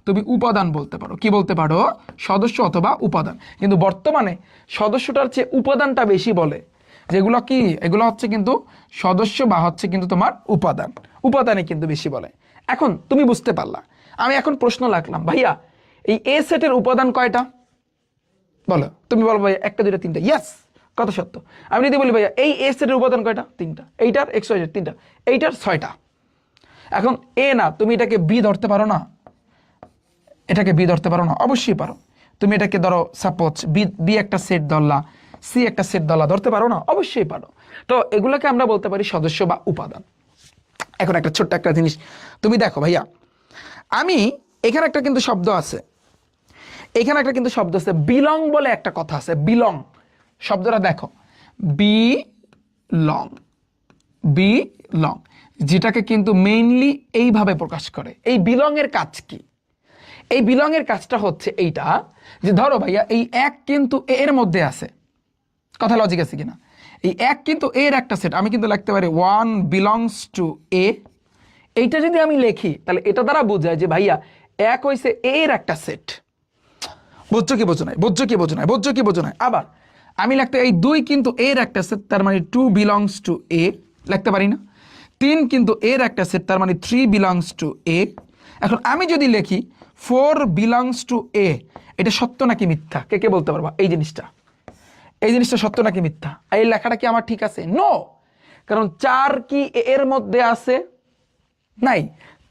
তুমি উপাদান বলতে পারো। কি বলতে পারো? সদস্য অথবা উপাদান। কিন্তু বর্তমানে সদস্যটার চেয়ে উপাদানটা বেশি বলে। যেগুলো কি, এগুলো হচ্ছে কিন্তু সদস্য বা হচ্ছে কিন্তু তোমার উপাদান, উপাদানে কিন্তু বেশি বলে। এখন তুমি বুঝতে পারলা। আমি এখন প্রশ্ন রাখলাম ভাইয়া এই এ সেটের উপাদান কয়টা বলো? তুমি বলো ভাইয়া 1 2 3টা। ইয়েস, কত সত্য। আমি যদি বলি ভাইয়া এই এ সেটের উপাদান কয়টা? 3টা। এইটার XYZ 3টা, এইটার 6টা। এখন না, তুমি এটাকে বি ধরতে পারো না? এটাকে বি ধরতে পারো না? অবশ্যই পারো। তুমি এটাকে ধরো সাপোজ বি একটা সেট ধরলা, সি একটা সেট ধরলা, ধরতে পারো না? অবশ্যই পারো। তো এগুলোকে আমরা বলতে পারি সদস্য বা উপাদান। এখন একটা ছোট্ট একটা জিনিস তুমি দেখো ভাইয়া, আমি এখানে একটা কিন্তু শব্দ আছে, এখানে একটা কিন্তু শব্দ আছে, বিলং বলে একটা কথা আছে। বিলং শব্দটা দেখো, বিলং, বিলং, যেটাকে কিন্তু মেইনলি এইভাবে প্রকাশ করে। এই বিলং এর কাজ কি? এই বিলং এর কাজটা হচ্ছে এইটা যে ধরো ভাইয়া এই 1 কিন্তু এর মধ্যে আছে, কথা লজিক আছে কিনা? এই 1 কিন্তু এর একটা সেট। আমি কিন্তু লিখতে পারি 1 বিলংস টু এ। এইটা যদি আমি লিখি তাহলে এটা দ্বারা বোঝায় যে ভাইয়া 1 হইছে এর একটা সেট। বুঝছো কি বোঝো নাই? বুঝছো কি বোঝো নাই? বুঝছো কি বোঝো নাই? আবার আমি লিখতে এই 2 কিন্তু এর একটা সেট, তার মানে 2 বিলংস টু এ, লিখতে পারি না? 3 কিন্তু এর একটা সেট, তার মানে 3 বিলংস টু এ। এখন আমি যদি লিখি 4 বিলংস টু এ, এটা সত্য নাকি মিথ্যা? কে কে বলতে পারবা? এই জিনিসটা সত্য নাকি মিথ্যা? এই লেখাটা কি আমার ঠিক আছে? নো। কারণ 4 কি এর মধ্যে আছে? নাই।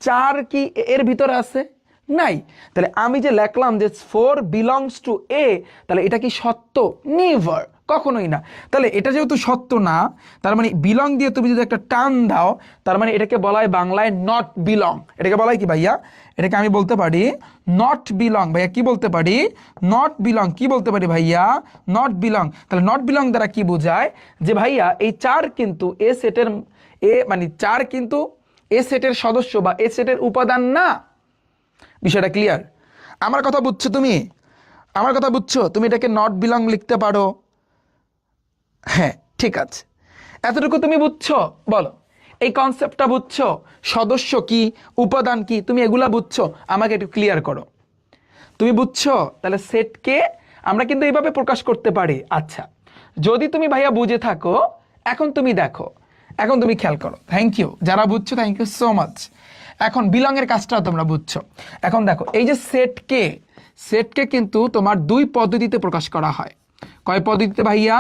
4 কি এর ভিতরে আছে? নাই। তাহলে আমি যে লিখলাম যে 4 বিলংস টু এ, তাহলে এটা কি সত্য? নেভার, কখনোই না। তাহলে এটা যেহেতু সত্য না, তার মানে বিলং দিয়ে তুমি যদি একটা টান দাও, তার মানে এটাকে বলা হয় বাংলায় নট বিলং। এটাকে বলা হয় কি ভাইয়া? এটাকে আমি বলতে পারি নট বিলং। ভাইয়া কি বলতে পারি? Not belong. কি বলতে পারি ভাইয়া? Not belong. তাহলে নট বিলং দ্বারা কি বোঝায়? যে ভাইয়া এই 4 কিন্তু এ সেটের মানে 4 কিন্তু এ সেটের সদস্য বা এ সেটের উপাদান না। বিষয়টা ক্লিয়ার? আমার কথা বুঝছো তুমি? আমার কথা বুঝছো? তুমি এটাকে নট বিলং লিখতে পারো। হ্যাঁ, ঠিক আছে, এতটুকু তুমি বুঝছো? বলো এই কনসেপ্টটা বুঝছো? সদস্য কি, উপাদান কি, তুমি এগুলা বুঝছো? আমাকে একটু ক্লিয়ার করো। তুমি বুঝছো? তাহলে সেটকে আমরা কিন্তু এইভাবে প্রকাশ করতে পারি। আচ্ছা, যদি তুমি ভাইয়া বুঝে থাকো, এখন তুমি দেখো, এখন তুমি খেয়াল করো। থ্যাংক ইউ যারা বুঝছো, থ্যাংক ইউ সো মাচ। এখন বিলং এর কাজটাও তোমরা বুঝছো। এখন দেখো এই যে সেটকে কিন্তু তোমার 2 পদ্ধতিতে প্রকাশ করা হয়। কয় পদ্ধতিতে ভাইয়া?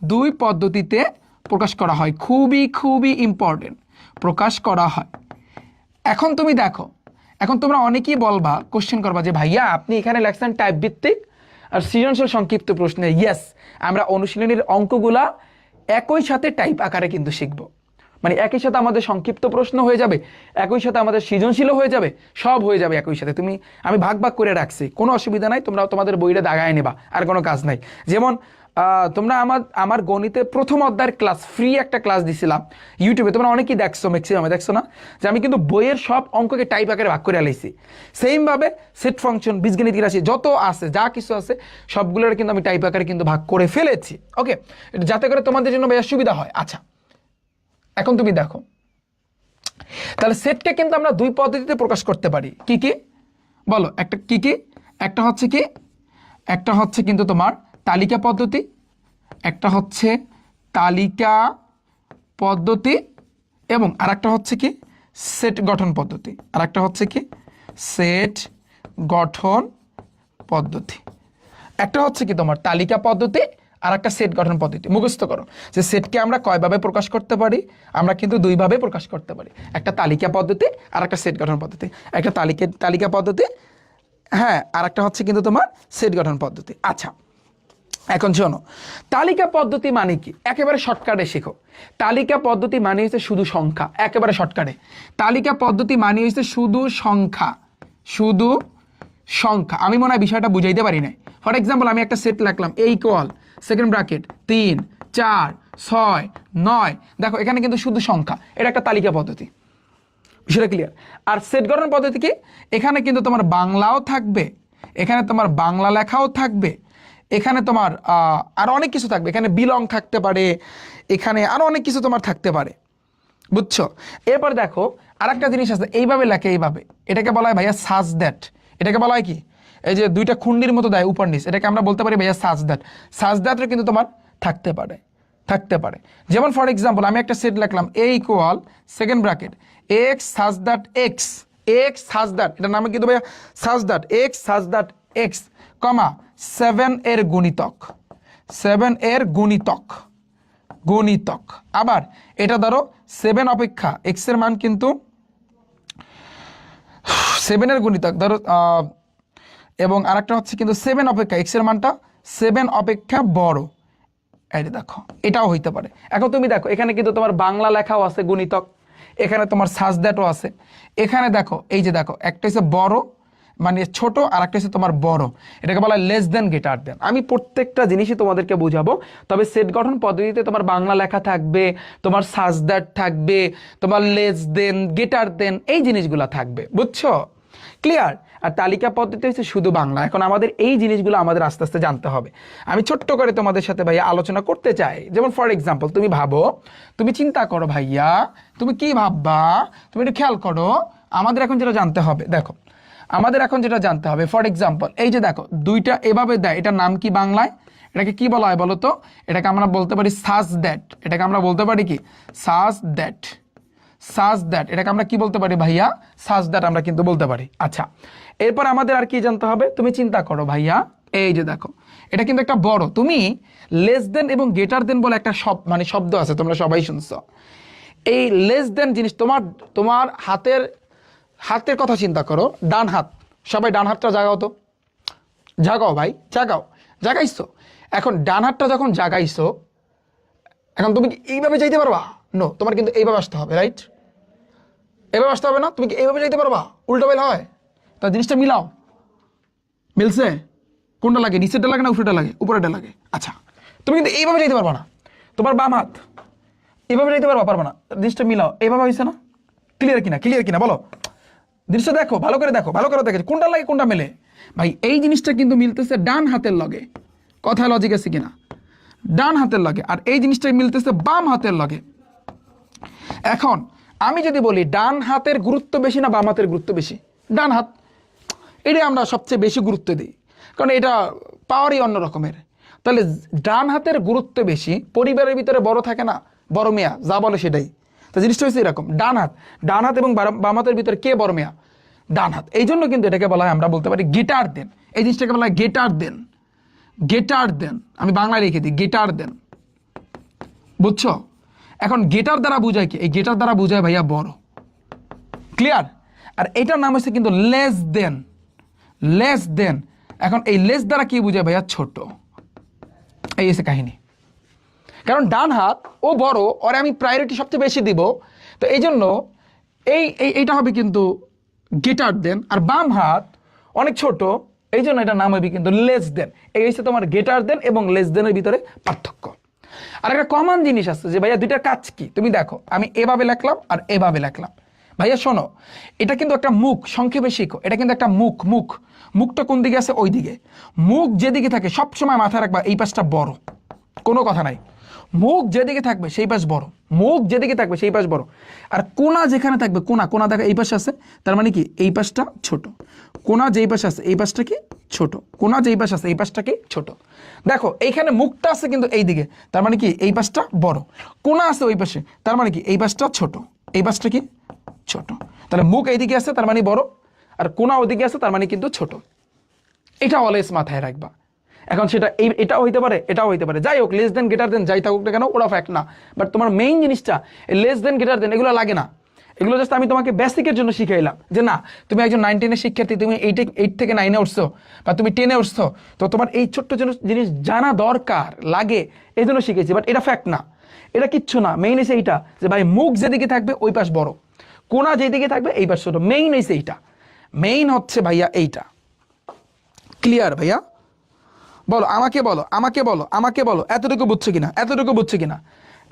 2 পদ্ধতিতে প্রকাশ করা হয়। খুবই খুবই ইম্পর্টেন্ট, প্রকাশ করা হয়। এখন তুমি দেখো, এখন তোমরা অনেকেই বলবা, কোশ্চেন করবা যে ভাইয়া আপনি এখানে লেখছেন টাইপ ভিত্তিক আর সৃজনশীল সংক্ষিপ্ত প্রশ্নে। ইয়েস, আমরা অনুশীলনীর অঙ্কগুলা একই সাথে টাইপ আকারে কিন্তু শিখবো। মানে একই সাথে আমাদের সংক্ষিপ্ত প্রশ্ন হয়ে যাবে, একই সাথে আমাদের সৃজনশীলও হয়ে যাবে, সব হয়ে যাবে একই সাথে। আমি ভাগ ভাগ করে রাখছি, কোনো অসুবিধা নাই। তোমরা তোমাদের বইটা দাগায় নেবা, আর কোনো কাজ নাই। যেমন তোমরা আমার গণিতে প্রথম অধ্যায়ের ক্লাস, ফ্রি একটা ক্লাস দিছিলাম ইউটিউবে, তোমরা অনেকেই দেখছো, ম্যাক্সিমামে দেখছো না? যে আমি কিন্তু বইয়ের সব অঙ্ককে টাইপ আকারে ভাগ করে আলাইছি। সেমভাবে সেট ফাংশন, বীজগণিত রাশি যত আছে, যা কিছু আছে সবগুলোর কিন্তু আমি টাইপ আকারে কিন্তু ভাগ করে ফেলেছি। ওকে, যাতে করে তোমাদের জন্য বেশ সুবিধা হয়। আচ্ছা, এখন তুমি দেখো, তাহলে সেটকে কিন্তু আমরা 2 পদ্ধতিতে প্রকাশ করতে পারি। কি কি বলো? একটা কি কি? একটা হচ্ছে কি, একটা হচ্ছে কিন্তু তোমার তালিকা পদ্ধতি, একটা হচ্ছে তালিকা পদ্ধতি, এবং আরেকটা হচ্ছে কি সেট গঠন পদ্ধতি। আরেকটা হচ্ছে কি সেট গঠন পদ্ধতি। একটা হচ্ছে কি তোমার তালিকা পদ্ধতি, আর একটা সেট গঠন পদ্ধতি। মুখস্থ করো যে সেটকে আমরা কয়ভাবে প্রকাশ করতে পারি? আমরা কিন্তু 2 ভাবে প্রকাশ করতে পারি। একটা তালিকা পদ্ধতি আর একটা সেট গঠন পদ্ধতি। একটা তালিকা পদ্ধতি, হ্যাঁ, আর একটা হচ্ছে কিন্তু তোমার সেট গঠন পদ্ধতি। আচ্ছা, এখন শোনো, তালিকা পদ্ধতি মানে কি, একেবারে শর্টকাটে শেখো। তালিকা পদ্ধতি মানে হচ্ছে শুধু সংখ্যা, একেবারে শর্টকাটে। তালিকা পদ্ধতি মানে হচ্ছে শুধু সংখ্যা, শুধু সংখ্যা। আমি মনে হয় বিষয়টা বুঝাইতে পারি নাই। ফর এক্সাম্পল, আমি একটা সেট লিখলাম এ ইকুয়াল সেকেন্ড ব্র্যাকেট 3 4 6 9। দেখো এখানে কিন্তু শুধু সংখ্যা, এটা একটা তালিকা পদ্ধতি। বিষয়টা ক্লিয়ার? আর সেট গঠন পদ্ধতি কি, এখানে কিন্তু তোমার বাংলাও থাকবে, এখানে তোমার বাংলা লেখাও থাকবে, এখানে তোমার আরো অনেক কিছু থাকবে, এখানে বিলং থাকতে পারে, এখানে আরো অনেক কিছু তোমার থাকতে পারে, বুঝছো? এরপর দেখো আরেকটা জিনিস আছে, এইভাবে লেখে, এইভাবে, এটাকে বলা হয় ভাইয়া সাজ দ্যাট। এটাকে বলা হয় কি, এই যে দুইটা খুন্ডির মতো দেয় উপর নিচ, এটাকে আমরা বলতে পারি ভাইয়া সাজ দ্যাট। সাজ দ্যাটও কিন্তু তোমার থাকতে পারে, থাকতে পারে। যেমন ফর এক্সাম্পল, আমি একটা সেট লিখলাম A equal second bracket x such that x, x such that, এটার নামে কিন্তু ভাইয়া such that, x such that x, comma 7 এর গুণিতক, 7 এর গুণিতক, গুণিতক। আবার এটা ধরো 7 অপেক্ষা এক্স এর মান কিন্তু 7 এর গুণিতক ধরো, এবং আরেকটা হচ্ছে কিন্তু 7 অপেক্ষা এক্স এর মানটা 7 অপেক্ষা বড়, এই দেখো এটাও হইতে পারে। এখন তুমি দেখো এখানে কিন্তু তোমার বাংলা লেখাও আছে গুণিতক, এখানে তোমার সাজ দ্যাটও আছে, এখানে দেখো এই যে দেখো একটা হচ্ছে বড় মানে ছোট, আর একটা হচ্ছে তোমার বড়, এটাকে বলা হয় লেস দেন গ্রেটার দেন। আমি প্রত্যেকটা জিনিসই তোমাদেরকে বোঝাবো, তবে সেট গঠন পদ্ধতিতে তোমার বাংলা লেখা থাকবে, তোমার সাজ দ্যাট থাকবে, তোমার লেস দেন গ্রেটার দেন, এই জিনিসগুলো থাকবে, বুঝছো? ক্লিয়ার? আর তালিকা পদ্ধতি হচ্ছে শুধু বাংলা। এখন আমাদের এই জিনিসগুলো আমাদের আস্তে আস্তে জানতে হবে। আমি ছোট্ট করে তোমাদের সাথে ভাইয়া আলোচনা করতে চাই। যেমন ফর এক্সাম্পল, তুমি ভাবো, তুমি চিন্তা করো ভাইয়া, তুমি কি ভাববা, তুমি একটু খেয়াল করো। আমাদের এখন যেটা জানতে হবে, দেখো আমাদের এখন যেটা জানতে হবে, ফর এক্সাম্পল এই যে দেখো দুইটা এভাবে দেয়, এটার নাম কি বাংলায়, এটাকে কি বলা হয় বলো তো? এটাকে আমরা বলতে পারি সাজ দ্যাট, এটাকে আমরা বলতে পারি কি সাজ দ্যাট, সাজ দ্যাট, এটাকে আমরা কি বলতে পারি ভাইয়া? সাজ দ্যাট আমরা কিন্তু বলতে পারি। আচ্ছা, এরপর আমাদের আর কি জানতে হবে, তুমি চিন্তা করো ভাইয়া, এই যে দেখো এটা কিন্তু একটা বড়, তুমি লেস দেন এবং গ্রেটার দেন বলে একটা মানে শব্দ আছে, তোমরা সবাই শুনছো। এই লেস দেন জিনিস তোমার তোমার হাতের কথা চিন্তা করো, ডান হাত, সবাই ডান হাতটা জাগাও তো, জাগাও ভাই, জাগাও, জাগাইছো। এখন ডান হাতটা যখন জাগাইছো, এখন তুমি কি এইভাবে যাইতে পারবা? নো, তোমার কিন্তু এইভাবে আসতে হবে, রাইট? এভাবে আসতে হবে না, তুমি কি এইভাবে যাইতে পারবা? উল্টো বেল হয়, তা জিনিসটা মিলাও, মিলছে? কোনটা লাগে, নিচেরটা লাগে না উপরেটা লাগে? উপরেটা লাগে। আচ্ছা, তুমি কিন্তু এইভাবে যাইতে পারবা না, তোমার বাম হাত এইভাবে যাইতে পারবা না, জিনিসটা মিলাও, এইভাবে হয়েছে না? ক্লিয়ার কিনা, ক্লিয়ার কিনা বলো? জিনিসটা দেখো, ভালো করে দেখো, ভালো করে দেখো কোনটা লাগে কোনটা মেলে। ভাই এই জিনিসটা কিন্তু মিলতেছে ডান হাতের লগে, কথা লজিক আছে কিনা? ডান হাতের লগে, আর এই জিনিসটা মিলতেছে বাম হাতের লগে। এখন আমি যদি বলি ডান হাতের গুরুত্ব বেশি না বাম হাতের গুরুত্ব বেশি? ডান হাত, এটাই আমরা সবচেয়ে বেশি গুরুত্ব দিই, কারণ এটা পাওয়ারই অন্য রকমের। তাহলে ডান হাতের গুরুত্ব বেশি, পরিবারের ভিতরে বড় থাকে না, বড় মেয়া যা বলে সেটাই। তো জিনিসটা হচ্ছে এরকম, ডান হাত এবং বাম হাতের ভিতরে কে বড় মেয়া? ডান হাত। এই জন্য কিন্তু এটাকে বলা হয়, আমরা বলতে পারি গেটার দেন, এই জিনিসটাকে বলা হয় গেটার দেন, গেটার দেন। আমি বাংলায় রেখে দিই গেটার দেন, বুঝছো? এখন গেটার দ্বারা বোঝায় কি? এই গেটার দ্বারা বোঝায় ভাইয়া বড়, ক্লিয়ার? আর এটার নাম হচ্ছে কিন্তু লেস দেন, লেস দেন। এখন এই লেস দ্বারা কি বোঝায় ভাইয়া? ছোট। এই এসে কাহিনী, কারণ ডান হাত ও বড়, ওরে আমি প্রায়োরিটি সবচেয়ে বেশি দিব, তো এই জন্য এইটা হবে কিন্তু গেটার দেন। আর বাম হাত অনেক ছোট, এই জন্য এটার নাম হবে কিন্তু লেস দেন। এই হচ্ছে তোমার গেটার দেন এবং লেস দেনের ভিতরে পার্থক্য। আর একটা কমন জিনিস আছে যে ভাইয়া দুইটার কাজ কি, তুমি দেখো আমি এভাবে লিখলাম আর এভাবে লিখলাম, ভাইয়া শোনো, এটা কিন্তু একটা মুখ, সংক্ষেপে শিখো, এটা কিন্তু একটা মুখ, মুখটা কোন দিকে আছে? ওই দিকে। মুখ যেদিকে থাকে সবসময় মাথায় রাখবা এই পাশটা বড়, কোনো কথা নাই। মুখ যেদিকে থাকবে সেই পাশ বড়, মুখ যেদিকে থাকবে সেই পাশ বড়। আর কোনা যেখানে থাকবে, কোনা দেখো এই পাশে আছে, তার মানে কি এই পাশটা ছোট। কোনা যেই পাশে আছে এই পাশটা কি ছোট, কোনা যেই পাশে আছে এই পাশটা কি ছোট। দেখো এইখানে মুখটা আছে কিন্তু এই দিকে, তার মানে কি এই পাশটা বড়। কোনা আছে ওই পাশে, তার মানে কি এই পাশটা ছোট, এই পাশটা কি ছোট। তাহলে মুখ এইদিকে আছে তার মানে বড়, আর কোনা ওইদিকে আছে তার মানে কিন্তু ছোট। এটা অলওয়েজ মাথায় রাখবা। এখন সেটা এটাও হইতে পারে, এটাও হইতে পারে, যাই হোক লেস দেন গ্রেটার দেন যাই থাকুক না কেন, ওরা ফ্যাক্ট না। বাট তোমার মেইন জিনিসটা লেস দেন গ্রেটার দেন এগুলো লাগে না। এগুলো জাস্ট আমি তোমাকে বেসিকের জন্য শিখাইলাম যে না তুমি একজন 9 10 এর শিক্ষার্থী, তুমি 8 থেকে 9 এ উঠছো বা তুমি 10 এ উঠছো, তো তোমার এই ছোট্ট জিনিস জানা দরকার লাগে, এই জন্য শিখেছি। বাট এটা ফ্যাক্ট না, এটা কিচ্ছু না। মেইন এসে এইটা যে ভাই মুখ যেদিকে থাকবে ওই পাশ বড়, কোনা যেদিকে থাকবে এই পাশ ছোট। মেইন এসে এইটা, মেইন হচ্ছে ভাইয়া এইটা। ক্লিয়ার ভাইয়া? বলো আমাকে, বলো আমাকে, বলো আমাকে, বলো এতটুকু বুঝছো কিনা, এতটুকু বুঝছো কিনা,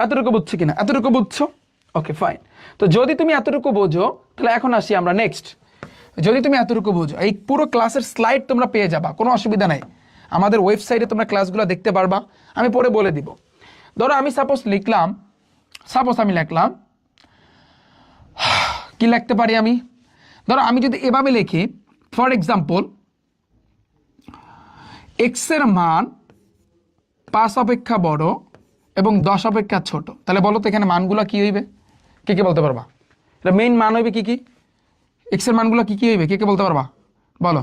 এতটুকু বুঝছো কিনা, এতটুকু বুঝছো? Okay fine. তো যদি তুমি এতটুকু বোঝো তাহলে এখন আসি আমরা নেক্সট। যদি তুমি এতটুকু বোঝো, এই পুরো ক্লাসের স্লাইড তোমরা পেয়ে যাবা, কোনো অসুবিধা নাই। আমাদের ওয়েবসাইটে তোমরা ক্লাসগুলো দেখতে পারবা, আমি পরে বলে দিব। ধরো আমি সাপোজ লিখলাম, আমি লিখলাম কি লিখতে পারি আমি, ধরো আমি যদি এভাবে লিখি, ফর এক্সাম্পল এক্স এর মান 5 অপেক্ষা বড় এবং 10 অপেক্ষা ছোট, তাহলে বলো তো এখানে মানগুলো কি হইবে? কে কে বলতে পারবা? এটা মেইন মান হইবে কি কি? এক্স এর মানগুলো কি কি হইবে? কে কে বলতে পারবা? বলো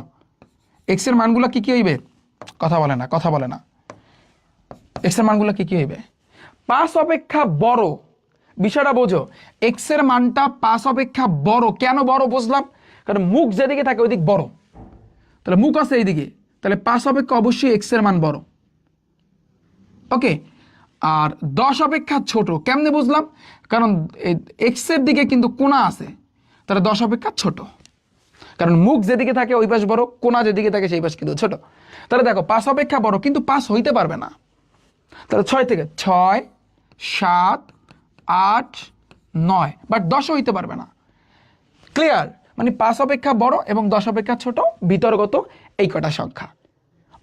এক্স এর মানগুলো কি কি হইবে? কথা বলে না, কথা বলে না। এক্স এর মানগুলো কি কি হইবে? 5 অপেক্ষা বড়। বিষয়টা বোঝো, এক্স এর মানটা 5 অপেক্ষা বড়। কেন বড় বুঝলাম? কারণ মুখ যেদিকে থাকে ওইদিক বড়, তাহলে মুখ আছে এইদিকে, তাহলে 5 অপেক্ষা অবশ্যই এক্স এর মান বড়। ওকে, আর 10 অপেক্ষা ছোট। কেমনে বুঝলাম? কারণ এক্স এর দিকে কিন্তু কোণা আছে, তাহলে 10 অপেক্ষা ছোট। কারণ মুখ যেদিকে থাকে ওই পাশ বড়, কোণা যেদিকে থাকে সেই পাশ কিন্তু ছোট। তাহলে দেখো 5 অপেক্ষা বড়, কিন্তু 5 হইতে পারবে না। তাহলে 6 থেকে 6 7 8 9, বাট 10 হইতে পারবে না। ক্লিয়ার? মানে 5 অপেক্ষা বড় এবং 10 অপেক্ষা ছোট, বিতর্গত এই কটা সংখ্যা।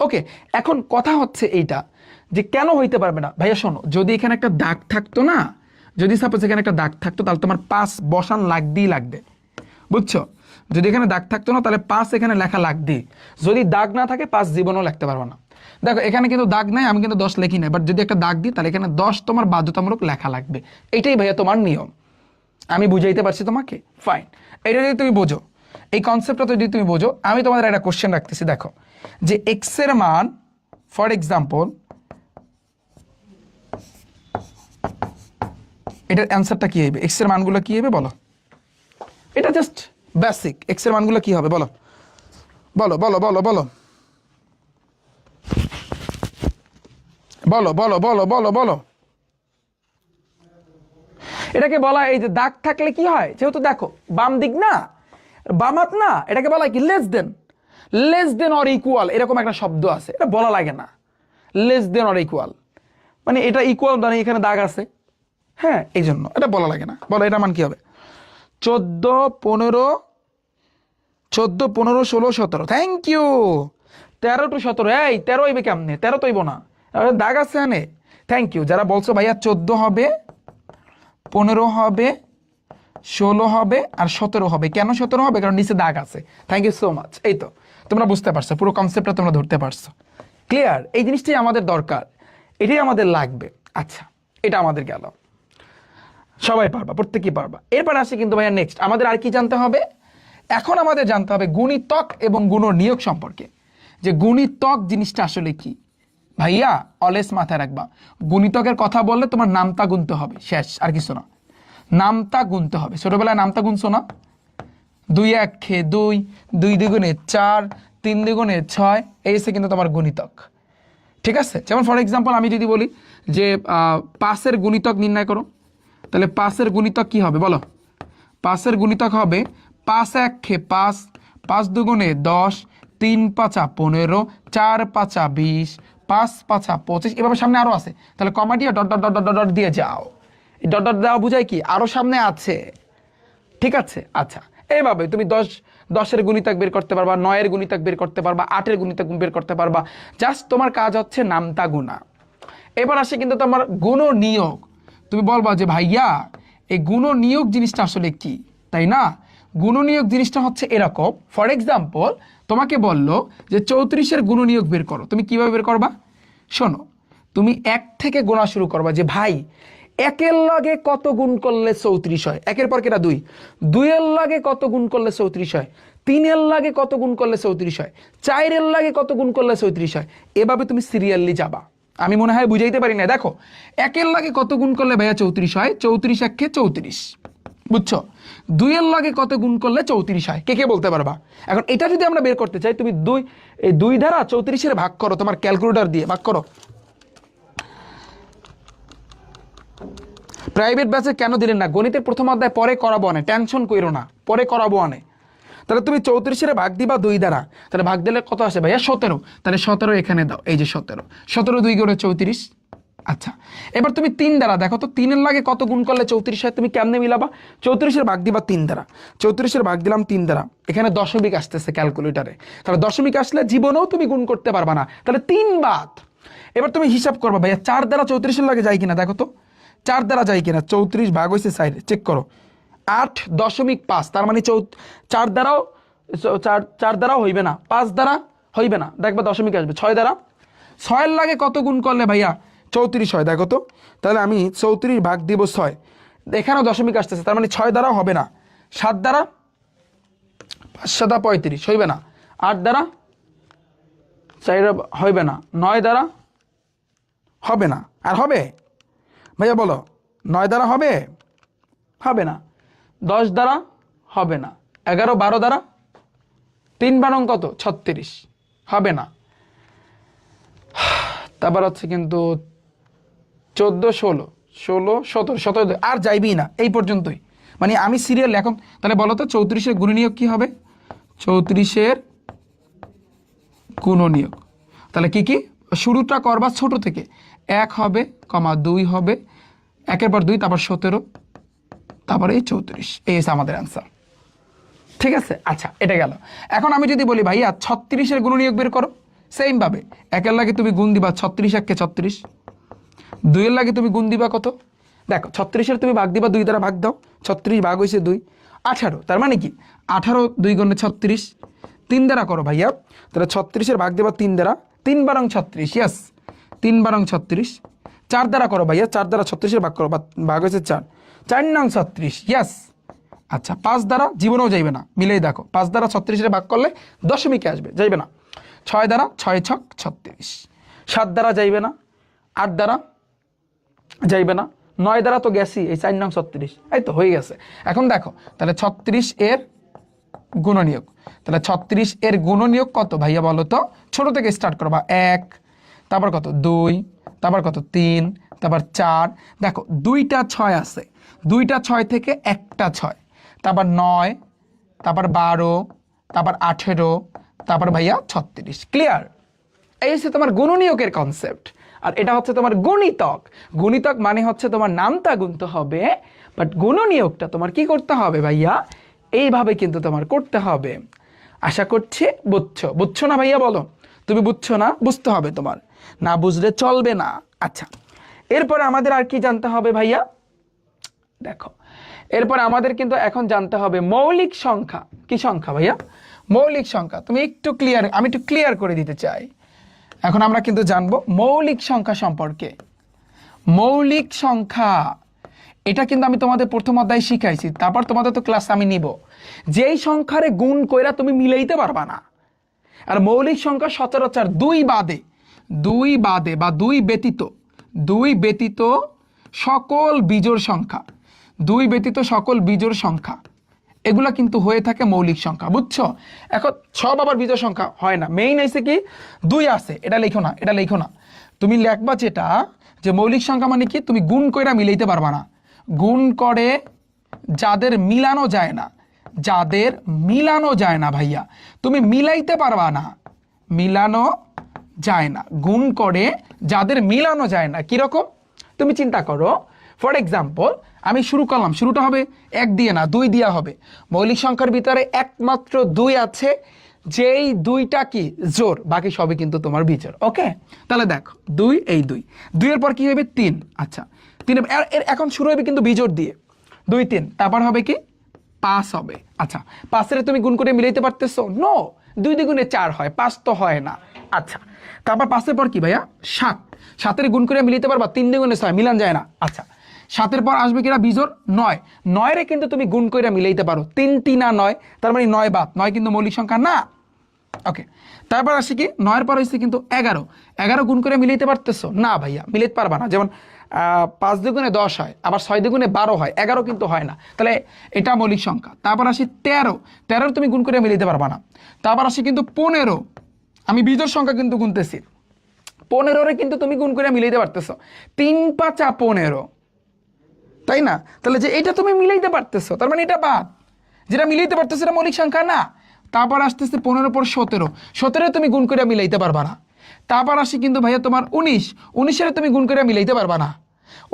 ওকে, এখন কথা হচ্ছে এইটা যে কেন হইতে পারবে না। ভাইয়া শোনো, যদি এখানে একটা দাগ থাকতো না, যদি সাপোজ এখানে একটা দাগ থাকতো, তাহলে তোমার 5 বসান লাগতেই লাগবে, বুঝছো? যদি এখানে দাগ থাকতো না তাহলে 5 এখানে লেখা লাগতেই। যদি দাগ না থাকে 5 জীবনও লিখতে পারবো না। দেখো এখানে কিন্তু দাগ নাই, আমি কিন্তু 10 লিখি নাই, বাট যদি একটা দাগ দিই তাহলে এখানে 10 তোমার বাধ্যতামূলক লেখা লাগবে। এটাই ভাইয়া তোমার নিয়ম। আমি বুঝাইতে পারছি তোমাকে? ফাইন। এটা যদি তুমি বোঝো, এই কনসেপ্টটা যদি তুমি বোঝো, আমি তোমাদের একটা কোশ্চেন রাখতেছি। দেখো যে এক্স এর মান, ফর এক্সাম্পল এটার অ্যান্সারটা কি হবে? এক্স এর মানগুলো কি হবে বলো? এটা জাস্ট বেসিক। এক্স এর মানগুলো কি হবে বলো? বলো বলো বলো বলো বলো বলো বলো বলো বলো। এটাকে বলা, এই যে দাগ থাকলে কি হয়, যেহেতু দেখো বাম দিক না, বাম হাত না, এটাকে বলা কি লেস দেন অর ইকুয়াল, এরকম একটা শব্দ আছে, এটা বলা লাগে না। লেস দেন অর ইকুয়াল মানে এটা ইকুয়াল, মানে এখানে দাগ আছে, হ্যাঁ, এই জন্য এটা বলা লাগে না। বলো এটা মান কি হবে? 14 15 16 17। Thank you. 13 to 17। এই 13 হইবে কেমনে? 13 তো হইব না, দাগ আছে এনে। থ্যাংক ইউ যারা বলছো ভাইয়া 14 হবে, 15 হবে, 16 হবে আর 17 হবে। কেন 17 হবে? কারণ নিচে দাগ আছে। Thank you so much. এই তো তোমরা বুঝতে পারছো, পুরো কনসেপ্টটা তোমরা ধরতে পারছো। ক্লিয়ার? এই জিনিসটাই আমাদের দরকার, এটাই আমাদের লাগবে। আচ্ছা, এটা আমাদের গেল, সবাই পারবা, প্রত্যেকেই পারবা। এরপর আসে কিন্তু ভাইয়া নেক্সট আমাদের আর কি জানতে হবে? এখন আমাদের জানতে হবে গুণিতক এবং গুণনীয়ক সম্পর্কে। যে গুণিতক জিনিসটা আসলে কি ভাইয়া, অলওয়েজ মাথায় রাখবা, গুণিতকের কথা বললে তোমার নামতা গুনতে হবে, শেষ, আর কিছু না। নামতা গুনতে হবে। ছোটবেলায় নামতা গুনছো না? 2 1 2, 2 2 4, 3 2 6, এই হচ্ছে কিন্তু তোমার গুণিতক। ঠিক আছে? যেমন ফর এক্সাম্পল আমি যদি বলি যে 5 এর গুণিতক নির্ণয় করো, তাহলে 5 এর গুণিতক কি হবে বলো? 5 এর গুণিতক হবে 5 1 5, 5 2 10, 3 5 15, 4 5 20, 5 5 25, এভাবে সামনে আরো আছে। তাহলে কমা দিয়ে dot dot dot dot dot দিয়ে যাও। এই ডট ডট দেওয়া বুঝায় কি আরো সামনে আছে। ঠিক আছে? আচ্ছা, এইভাবে তুমি 10 এর গুণিতক বের করতে পারবা, 9 এর গুণিতক বের করতে পারবা, 8 এর গুণিতক বের করতে পারবা। জাস্ট তোমার কাজ হচ্ছে নামতা গুণা। এবার আসে কিন্তু তোমার গুণনীয়ক। তুমি বলবা যে ভাইয়া এই গুণনীয়ক জিনিসটা আসলে কি, তাই না? গুণনীয়ক জিনিসটা হচ্ছে এরকম। ফর এক্সাম্পল তোমাকে বললো যে 34 এর গুণনীয়ক বের করো, তুমি কিভাবে বের করবা? শোনো, তুমি 1 থেকে গোনা শুরু করবা যে ভাই 1 এর লগে কত গুণ করলে 34 হয়, 1 এর পর কেটা 2, 2 এর লগে কত গুণ করলে 34 হয়, 3 এর লগে কত গুণ করলে 34 হয়, 4 এর লগে কত গুণ করলে 34 হয়। এভাবে তুমি সিরিয়ালি যাবা। আমি মনে হয় বুঝাইতে পারি না। দেখো 1 এর লাগে কত গুণ করলে ভাইয়া 34 হয়, 34 1 34, বুঝছো? 2 এর লাগে কত গুণ করলে 34 হয়? কে কে বলতে পারবা? এখন এটা যদি আমরা বের করতে চাই, তুমি 2 দ্বারা 34 ভাগ করো, তোমার ক্যালকুলেটর দিয়ে ভাগ করো। প্রাইভেট ব্যাচে কেন দিলেন না? গণিতের প্রথম অধ্যায় পরে করাবো, আনে টেনশন কইরো না, পরে করাবো আনে। তাহলে তুমি 34 ভাগ দিবা 2 দ্বারা, তাহলে ভাগ দিলে কত আসে ভাইয়া? 17। তাহলে 17 এখানে দাও, এই যে 17 2 করে 34। আচ্ছা, এবার তুমি 3 দ্বারা দেখো তো 3 এর লাগে কত গুণ করলে 34 হয়? তুমি কেমনে মিলাবা? 34 ভাগ দিবা 3 দ্বারা, 34 ভাগ দিলাম 3 দ্বারা, এখানে দশমিক আসতেছে ক্যালকুলেটারে, তাহলে দশমিক আসলে জীবনেও তুমি গুণ করতে পারবা না, তাহলে 3 বাদ। এবার তুমি হিসাব করবা ভাইয়া 4 দ্বারা 34 লাগে যায় কিনা দেখো তো, 4 দ্বারা যায় কিনা? 34 ভাগ হয়েছে সাইডে, চেক করো, 8.5, তার মানে 4 দ্বারাও 4 দ্বারাও হইবে না, 5 দ্বারা হইবে না, দেখবা দশমিক আসবে। 6 দ্বারা, 6 এর লাগে কত গুণ করলে ভাইয়া 34 হয় দেখো তো, তাহলে আমি 34 ভাগ দিব 6, এখানেও দশমিক আসতেছে, তার মানে 6 দ্বারাও হবে না। 7 দ্বারা, 5 7 35 হইবে না। 8 দ্বারা 4 হইবে না। 9 দ্বারা হবে না। আর হবে ভাইয়া বলো, 9 দ্বারা হবে? হবে না। 10 দ্বারা হবে না। 11 12 দ্বারা, 3 বারং কত? 36, হবে না। তারপর হচ্ছে কিন্তু 14 16 16 17 17 আর যাইবি না, এই পর্যন্তই। মানে আমি সিরিয়াল এখন, তাহলে বলো তো 34-এর গুণনীয়ক কি হবে? 34-এর গুণনীয়ক, তাহলে কি কি শুরুটা করবা ছোট থেকে, 1 হবে, 2 হবে, 1-এর পর 2, তারপর 17, তারপরে এই 34, এই হচ্ছে আমাদের অ্যান্সার। ঠিক আছে, আচ্ছা এটা গেল। এখন আমি যদি বলি ভাইয়া 36-এর গুণনীয়ক বের করো, সেম ভাবে 1-এর লাগে তুমি গুণ দিবা 36 1 36, 2-এর লাগে তুমি গুণ দিবা কত? দেখো 36-এর তুমি ভাগ দিবা 2 দ্বারা, ভাগ দাও, 36 ভাগ হয়েছে 2, 18, তার মানে কি 18 2 গুণে 36, 3 দ্বারা করো ভাইয়া, তাহলে 36-এর ভাগ দেবা 3 দ্বারা, 3 বারং 36, ইয়াস 3 বারং 36। 4 দ্বারা করো ভাইয়া, 4 দ্বারা 36-এর ভাগ করো, ভাগ হয়েছে 4, 4 নং 36, ইয়াস। আচ্ছা, 5 দ্বারা জীবনেও যাইবে না, মিলেই দেখো, 5 দ্বারা 36-এর ভাগ করলে দশমিকে আসবে, যাইবে না। 6 দ্বারা 6 6 36, 7 দ্বারা যাইবে না, 8 দ্বারা যাইবে না, 9 দ্বারা তো গেছি, এই 4 নং 36, এই তো হয়ে গেছে। এখন দেখো তাহলে 36-এর গুণনীয়ক, তাহলে 36-এর গুণনীয়ক কত ভাইয়া বলো তো? ছোট থেকে স্টার্ট করবা, 1, তারপর কত 2, তারপর কত 3, তারপর 4, দেখো 2টা 6 আছে, 2টা 6 থেকে 1টা 6, তারপর 9, তারপর 12, তারপর 18, তারপর ভাইয়া 36, ক্লিয়ার? এই হচ্ছে তোমার গুণনীয়কের কনসেপ্ট। আর এটা হচ্ছে তোমার গুণিতক। গুণিতক মানে হচ্ছে তোমার নামটা গুনতে হবে, বাট গুণনীয়কটা তোমার কি করতে হবে ভাইয়া? এইভাবে কিন্তু তোমার করতে হবে। আশা করছি বুঝছো। বুঝছো না ভাইয়া বলো? তুমি বুঝছো না? বুঝতে হবে তোমার, না বুঝলে চলবে না। আচ্ছা, এরপরে আমাদের আর কি জানতে হবে ভাইয়া? দেখো, এরপর আমাদের কিন্তু এখন জানতে হবে মৌলিক সংখ্যা। কি সংখ্যা ভাইয়া? মৌলিক সংখ্যা। তুমি একটু ক্লিয়ার, আমি একটু ক্লিয়ার করে দিতে চাই। এখন আমরা কিন্তু জানবো মৌলিক সংখ্যা সম্পর্কে। মৌলিক সংখ্যা, এটা কিন্তু আমি তোমাদের প্রথম অধ্যায়ে শিখাইছি, তারপর তোমাদের তো ক্লাস আমি নিব। যেই সংখ্যারে গুণ কইরা তুমি মিলাইতে পারবা না। আর মৌলিক সংখ্যা সচরাচর 2 বাদে বা 2 ব্যতীত সকল বিজোড় সংখ্যা, 2 ব্যতীত সকল বিজোড় সংখ্যা, এগুলা কিন্তু হয়ে থাকে মৌলিক সংখ্যা। বুঝছো? এখন সব আবার বিজোড় সংখ্যা হয় না। মেইন হয়েছে কি 2 আছে, এটা লেখো না, এটা লেখো না। তুমি লেখবা যেটা, যে মৌলিক সংখ্যা মানে কি, তুমি গুণ কইরা মিলাইতে পারবা না। গুণ করে যাদের মিলানো যায় না, যাদের মিলানো যায় না ভাইয়া, তুমি মিলাইতে পারবা না, মিলানো যায় না। গুণ করে যাদের মিলানো যায় না, কিরকম তুমি চিন্তা করো। ফর এক্সাম্পল আমি শুরু করলাম, শুরুটা হবে 1 দিয়ে না, 2 দিয়া হবে। মৌলিক সংখ্যার ভিতরে একমাত্র 2 আছে, যেই 2টা কি জোড়, বাকি সবই কিন্তু তোমার বিজোড়। ওকে, তাহলে দেখো 2, এই 2 এর পর কি হবে 3। আচ্ছা, 3 এখন শুরু হবে কিন্তু বিজোড় দিয়ে, 2 3, তারপর হবে কি 5 হবে। আচ্ছা, 5-এর তুমি গুণ করে মিলাইতে পারতেছো? নো, 2 দ্বিগুণে 4 হয়, 5 তো হয় না। আচ্ছা, তারপর 5-এর পর কি ভাইয়া? 7, 7-এর গুণ করে মিলাইতে পারবা? 3 দ্বিগুণে 6, মিলান যায় না। আচ্ছা, 7-এর পর আসবে কিনা বিজোড় 9, 9-রে কিন্তু তুমি গুণ করে মিলাইতে পারো, 3 3 9, তার মানে 9 বাদ, 9 কিন্তু মৌলিক সংখ্যা না। ওকে, তারপর আসি কি 9-এর পর হয়েছে কিন্তু 11। 11 গুণ করে মিলাইতে পারতেছো না ভাইয়া, মিলাইতে পারবা না। যেমন 5 দুগুণে 10 হয়, আবার 6 দুগুণে 12 হয়, 11 কিন্তু হয় না, তাহলে এটা মৌলিক সংখ্যা। তারপর আসি 13। 13 তুমি গুণ করে মিলাইতে পারবা না। তারপর আসি কিন্তু 15, আমি বিজোড় সংখ্যা কিন্তু গুনতেছি, 15-রে কিন্তু তুমি গুণ করে মিলাইতে পারতেছো, 3 5 15, তাই না? তাহলে যে এটা তুমি মিলাইতে পারতেছো, তার মানে এটা বাদ, যেটা মিলাইতে পারতেছো এটা মৌলিক সংখ্যা না। তারপর আসতেছে 15 পর 17, 17 তুমি গুণ করে মিলাইতে পারবা না। তারপর আসি কিন্তু ভাইয়া তোমার 19, 19-এর তুমি গুণ করে মিলাইতে পারবা না।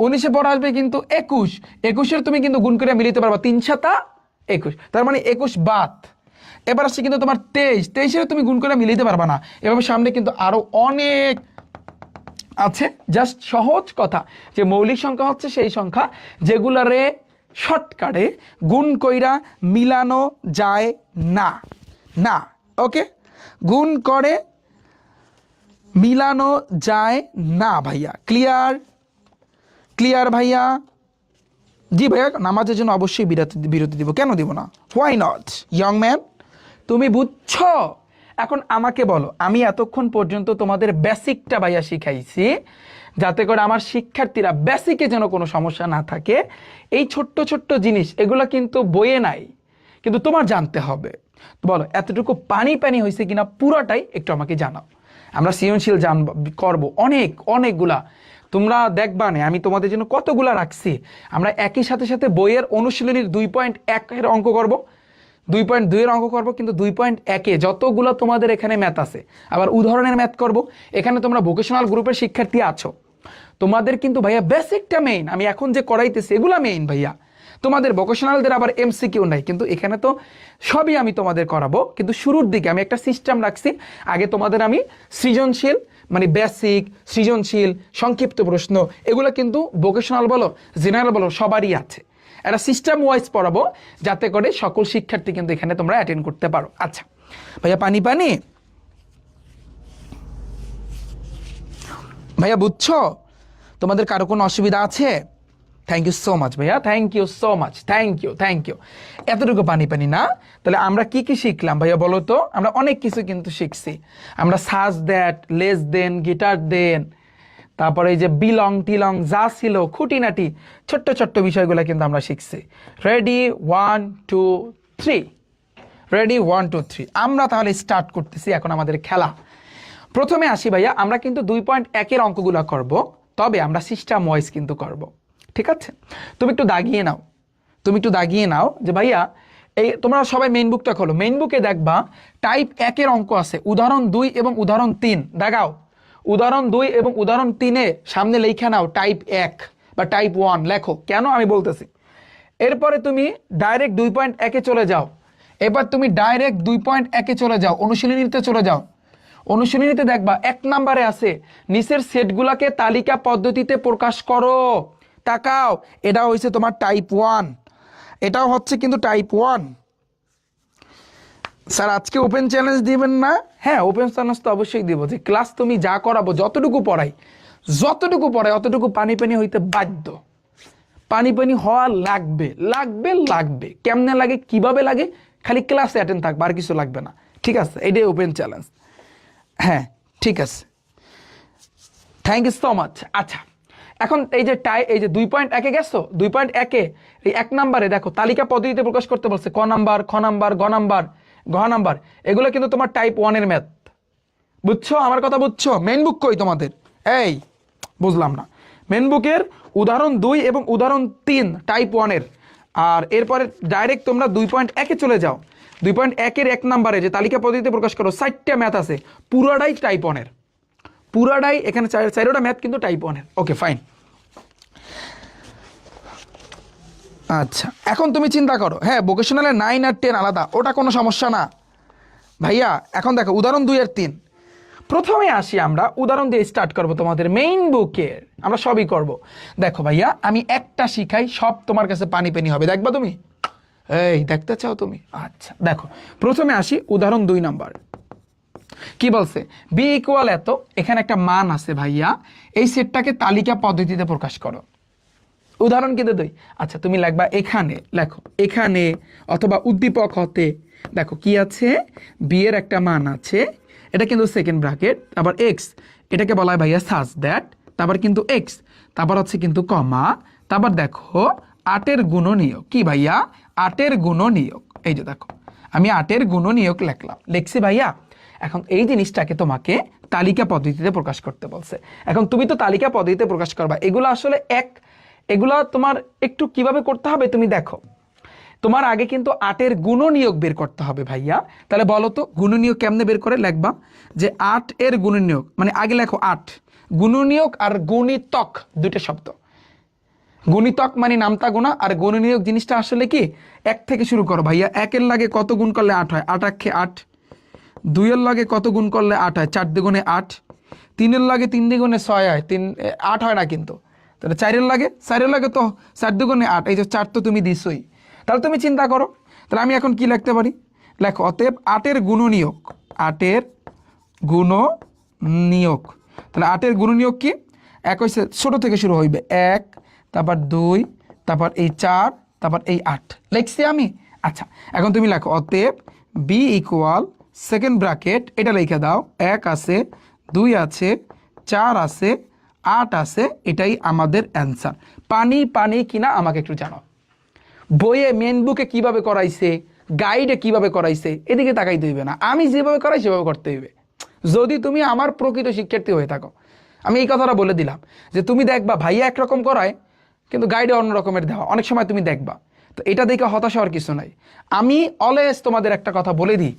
19-এ পর আসবে কিন্তু 21, 21-এর তুমি কিন্তু গুণ করে মিলাইতে পারবা, 3 7 21, তার মানে 21 বাদ। এবার আসছে কিন্তু তোমার 23, 23-এর তুমি গুণ করে মিলাইতে পারবা না। এভাবে সামনে কিন্তু আরো অনেক আছে। জাস্ট সহজ কথা যে মৌলিক সংখ্যা হচ্ছে সেই সংখ্যা যেগুলারে শর্টকাটে গুণ কইরা মিলানো যায় না, না। ওকে, গুণ করে মিলানো যায় না ভাইয়া। ক্লিয়ার? ক্লিয়ার ভাইয়া? জি ভাইয়া, নামাজের জন্য অবশ্যই বিরতি দিব, কেন দিব না, হোয়াই নট ইয়ং ম্যান। তুমি বুঝছো? এখন আমাকে বলো, আমি এতক্ষণ পর্যন্ত তোমাদের বেসিকটা ভাইয়া শিখাইছি, যাতে করে আমার শিক্ষার্থীরা বেসিকে যেন কোনো সমস্যা না থাকে। এই ছোট্ট ছোট্ট জিনিস এগুলো কিন্তু বইয়ে নাই, কিন্তু তোমার জানতে হবে। বলো এতটুকু পানি পানি হয়েছে কিনা পুরোটাই একটু আমাকে জানাও। আমরা সৃজনশীল করবো অনেকগুলা, তোমরা দেখবা না আমি তোমাদের জন্য কতগুলা রাখছি। আমরা একই সাথে সাথে বইয়ের অনুশীলনীর 2.1-এর অঙ্ক করব, 2.2-এর অঙ্ক করব, কিন্তু 2.1-এ যতগুলো তোমাদের এখানে ম্যাথ আছে, আবার উদাহরণের ম্যাথ করব। এখানে তোমরা ভোকেশনাল গ্রুপের শিক্ষার্থী আছো, তোমাদের কিন্তু ভাইয়া বেসিকটা মেইন, আমি এখন যে করাইতেছি এগুলা মেইন ভাইয়া। তোমাদের ভোকেশনালদের আবার এমসিকিউ নাই, কিন্তু এখানে তো সবই আমি তোমাদের করাবো। কিন্তু শুরুর দিকে আমি একটা সিস্টেম রাখছি, আগে তোমাদের আমি সৃজনশীল মানে বেসিক, সৃজনশীল, সংক্ষিপ্ত প্রশ্ন, এগুলো কিন্তু ভোকেশনাল বলো জেনারেল বলো সবারই আছে। একটা সিস্টেম ওয়াইজ পড়াবো যাতে করে সকল শিক্ষার্থী কিন্তু এখানে তোমরা অ্যাটেন্ড করতে পারো। আচ্ছা ভাইয়া, পানি পানি ভাইয়া, বুঝছো? তোমাদের কারো কোনো অসুবিধা আছে? থ্যাংক ইউ সো মাচ ভাইয়া, thank you so much, thank you. এতটুকু পানি পানি না, তাহলে আমরা কি কি শিখলাম ভাইয়া বলো তো? আমরা অনেক কিছু কিন্তু শিখছি। আমরা such that, less than, guitar দেন, তারপরে এই যে বিলং টিলং যা ছিল খুঁটিনাটি ছোট্ট ছোট্ট বিষয়গুলো কিন্তু আমরা শিখছি। Ready 1 2 3, ready 1 2 3। আমরা তাহলে স্টার্ট করতেছি এখন আমাদের খেলা। প্রথমে আসি ভাইয়া, আমরা কিন্তু 2.1-এর অঙ্কগুলো করব, তবে আমরা সিস্টেম ওয়াইজ কিন্তু করব, ঠিক আছে? তুমি একটু দাগিয়ে নাও যে ভাইয়া এই তোমরা সবাই মেইন বুকটা খোলো, মেইন বুকে দেখবা টাইপ 1-এর অঙ্ক আছে, উদাহরণ 2 এবং উদাহরণ 3 দেখাও। উদাহরণ 2 এবং উদাহরণ 3-এ সামনে লেখা নাও টাইপ 1 বা টাইপ 1 লেখো, কেন আমি বলতেছি। এরপরে তুমি ডাইরেক্ট 2.1-এ চলে যাও। এবার তুমি ডাইরেক্ট 2.1-এ চলে যাও, অনুশীলনীতে চলে যাও। অনুশীলনীতে দেখবা 1 নম্বরে আছে নিচের সেটগুলোকে তালিকা পদ্ধতিতে প্রকাশ করো। তাকাও, এটা হচ্ছে তোমার টাইপ 1, এটাও হচ্ছে কিন্তু টাইপ 1। স্যার আজকে ওপেন চ্যালেঞ্জ দিবেন না? হ্যাঁ, ওপেন চ্যালেঞ্জ তো অবশ্যই দিব, যে ক্লাস তুমি যা করাবো যতটুকু পড়াই অতটুকু পানি পানি হইতে বাধ্য, পানি পানি হওয়া লাগবে। কেমনে লাগে, কিভাবে লাগে, খালি ক্লাসে অ্যাটেন্ড থাকবে, আর কিছু লাগবে না, ঠিক আছে? এটাই ওপেন চ্যালেঞ্জ। হ্যাঁ ঠিক আছে, থ্যাংক ইউ সো মাচ। আচ্ছা, এখন এই যে 2.1-এ গেছো, 2.1-এ এই 1 নম্বরে দেখো তালিকা পদ্ধতিতে প্রকাশ করতে বলছে, ক নাম্বার, খ নাম্বার, গ নাম্বার, ঘ নাম্বার, এগুলো কিন্তু তোমার টাইপ 1-এর ম্যাথ। বুঝছো আমার কথা? বুঝছো? মেন বুক কই তোমাদের? এই বুঝলাম না, মেন বুকের উদাহরণ 2 এবং উদাহরণ 3 টাইপ 1-এর। আর এরপরে ডাইরেক্ট তোমরা 2.1-এ চলে যাও। 2.1-এর 1 নম্বরে যে তালিকা পদ্ধতিতে প্রকাশ করো, 4টা ম্যাথ আছে, পুরাটাই টাইপ 1-এর, পুরাটাই এখানে 4টা ম্যাথ কিন্তু টাইপ 1-এর। Okay fine. আচ্ছা, এখন তুমি চিন্তা করো, হ্যাঁ ভোকেশনালে 9 আর 10 আলাদা, ওটা কোনো সমস্যা না ভাইয়া। এখন দেখো উদাহরণ 2 আর 3, প্রথমে আসি আমরা উদাহরণ দিয়ে স্টার্ট করব। তোমাদের মেইন বুকের আমরা সবই করব। দেখো ভাইয়া, আমি একটা শিখাই, সব তোমার কাছে পানি পানি হবে, দেখবা তুমি? এই দেখতে চাও তুমি? আচ্ছা দেখো, প্রথমে আসি উদাহরণ 2 নাম্বার। কি বলছে? বি ইকুয়াল এত, এখানে একটা মান আছে ভাইয়া, এই সেটটাকে তালিকা পদ্ধতিতে প্রকাশ করো। উদাহরণ কিন্তু 2। আচ্ছা তুমি লিখবা এখানে, লেখো এখানে, অথবা উদ্দীপক হতে দেখো কি আছে, বি এর একটা মান আছে, এটা কিন্তু সেকেন্ড ব্র্যাকেট, আবার এক্স, এটাকে বলা হয় ভাইয়া সাজ দ্যাট, তারপর কিন্তু এক্স, তারপর হচ্ছে কিন্তু কমা, তারপর দেখো 8-এর গুণনীয়ক, কি ভাইয়া 8-এর গুণনীয়ক, এই যে দেখো আমি 8-এর গুণনীয়ক লিখছি ভাইয়া। এখন এই জিনিসটাকে তোমাকে তালিকা পদ্ধতিতে প্রকাশ করতে বলছে। এখন তুমি তো তালিকা পদ্ধতিতে প্রকাশ করবা, এগুলো আসলে এগুলা তোমার একটু কিভাবে করতে হবে তুমি দেখো। তোমার আগে কিন্তু 8-এর গুণনীয়ক বের করতে হবে ভাইয়া। তাহলে বলো তো গুণনীয়ক কেমনে বের করে লিখবা, যে 8-এর গুণনীয়ক মানে আগে লেখো 8, গুণনীয়ক আর গুণিতক দুইটা শব্দ। গুণিতক মানে নামতা গুণা, আর গুণনীয়ক জিনিসটা আসলে কি 1 থেকে শুরু করো ভাইয়া। 1-এর লাগে কত গুণ করলে 8 হয়, 8 8 8। 2-এর লাগে কত গুণ করলে 8 হয়, 4 দ্বিগুণে 8। 3-এর লাগে 3 দ্বিগুণে 6 হয়, 8 হয় না কিন্তু। তাহলে 4-এর লাগে তো 4 দ্বিগুণে 8, এই যে 4 তো তুমি দিছই। তাহলে তুমি চিন্তা করো, তাহলে আমি এখন কি লিখতে পারি, লেখো অতএব 8-এর গুণনীয়ক, 8-এর গুণনীয়ক। তাহলে 8-এর গুণনীয়ক কি, এক হইছে ছোট থেকে শুরু হইবে 1, তারপর 2, তারপর এই 4, তারপর এই 8 লিখছি আমি। আচ্ছা এখন তুমি লেখো অতএব বি ইকুয়াল সেকেন্ড ব্র্যাকেট, এটা লিখে দাও, 1 আছে, 2 আছে, 4 আছে, 8 আছে, এটাই আমাদের অ্যান্সার। পানি কিনা আমাকে একটু জানাও। বইয়ে মেন বুকে কিভাবে করাইছে, গাইডে কিভাবে করাইছে, এদিকে তাকাইতে হইবে না, আমি যেভাবে করাই সেভাবে করতে হইবে। যদি তুমি আমার প্রকৃত শিক্ষার্থী হয়ে থাকো, আমি এই কথাটা বলে দিলাম যে তুমি দেখবা ভাইয়া একরকম করায় কিন্তু গাইডে অন্য রকমের দেওয়া, অনেক সময় তুমি দেখবা। তো এটা দেখে হতাশা হওয়ার কিছু নাই। আমি অলওয়েজ তোমাদের একটা কথা বলে দিই,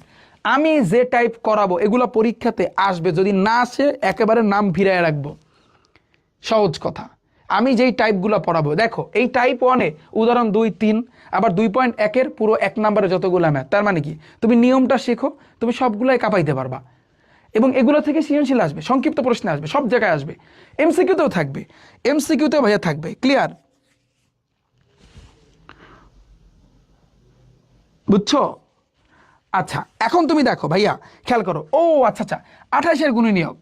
আমি যে টাইপ করাবো এগুলো পরীক্ষাতে আসবে, যদি না আসে একেবারে নাম ভিড়ায় রাখবো। সহজ কথা, আমি যেই টাইপগুলো পড়াবো, দেখো এই টাইপ 1-এ উদাহরণ 2 3, আবার 2.1-এর পুরো 1 নম্বরে যতগুলো ম্যাথ, তার মানে কি তুমি নিয়মটা শেখো, তুমি সবগুলাই কাঁপাইতে পারবা। এবং এগুলো থেকে সৃজনশীল আসবে, সংক্ষিপ্ত প্রশ্ন আসবে, সব জায়গায় আসবে, এমসিকিউতেও থাকবে, এমসিকিউতেও ভাইয়া থাকবে। ক্লিয়ার? বুঝছো? আচ্ছা এখন তুমি দেখো ভাইয়া, খেয়াল করো, ও আচ্ছা 28-এর গুণনীয়ক,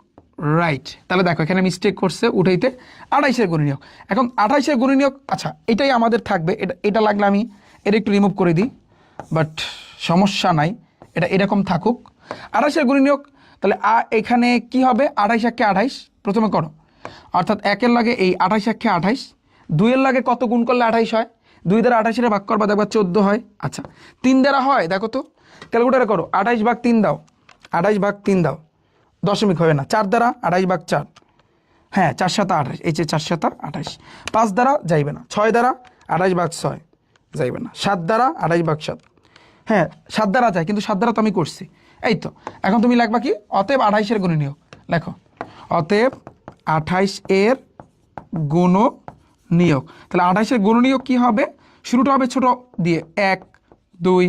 রাইট। তাহলে দেখো এখানে মিস্টেক করছে উঠাইতে, 28-এর গুণনীয়ক। এখন 28-এর গুণনীয়ক, আচ্ছা এটাই আমাদের থাকবে, এটা লাগলে আমি এটা একটু রিমুভ করে দিই, বাট সমস্যা নাই, এটা এরকম থাকুক। 28-এর গুণনীয়ক, তাহলে এখানে কি হবে, 28 একে 28 প্রথমে করো, অর্থাৎ 1-এর লাগে এই 28 একে 28, 2-এর লাগে কত গুণ করলে 28 হয়, 2 দ্বারা 28-এর ভাগ করবা, দেখবা 14 হয়। আচ্ছা 3 দ্বারা হয়, দেখো তো ক্যালকুলেটারে করো, 28 ভাগ 3 দাও, 28 ভাগ 3 দাও, দশমিক হবে না। 4 দ্বারা 28 ভাগ 4, হ্যাঁ 4 7 28, এই যে 4 7 28। 5 দ্বারা যাইবে না, 6 দ্বারা 28 ভাগ 6 যাইবে না, 7 দ্বারা 28 ভাগ 7, হ্যাঁ 7 দ্বারা যায়, কিন্তু 7 দ্বারা তো আমি করছি। এই তো এখন তুমি লিখবা কি, অতএব 28-এর গুণনীয়ক, লেখো অতএব 28-এর গুণনীয়ক। তাহলে 28-এর গুণনীয়ক কি হবে, শুরুটা হবে ছোট দিয়ে, 1 2,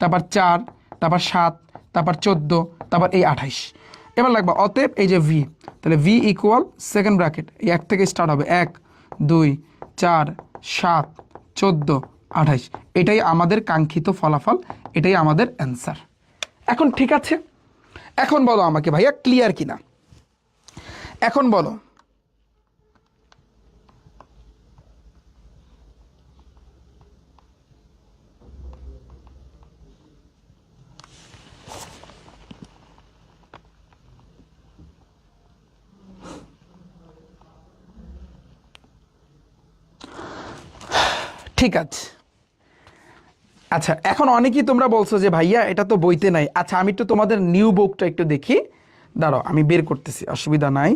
তারপর 4, তারপর 7, তারপর 14, তারপর এই 28। এবার লাগবা অতএব এই যে ভি, তাহলে ভি ইকুয়াল সেকেন্ড ব্র্যাকেট, এই 1 থেকে স্টার্ট হবে, 1 2 4 7 14 28, এটাই আমাদের কাঙ্ক্ষিত ফলাফল, এটাই আমাদের অ্যান্সার। এখন ঠিক আছে, এখন বলো আমাকে ভাইয়া ক্লিয়ার কিনা, এখন বলো। ঠিক আছে, আচ্ছা এখন অনেকেই তোমরা বলছো যে ভাইয়া এটা তো বইতে নাই। আচ্ছা আমি একটু তোমাদের নিউ বুকটা একটু দেখি, দাঁড়াও আমি বের করতেছি, অসুবিধা নাই।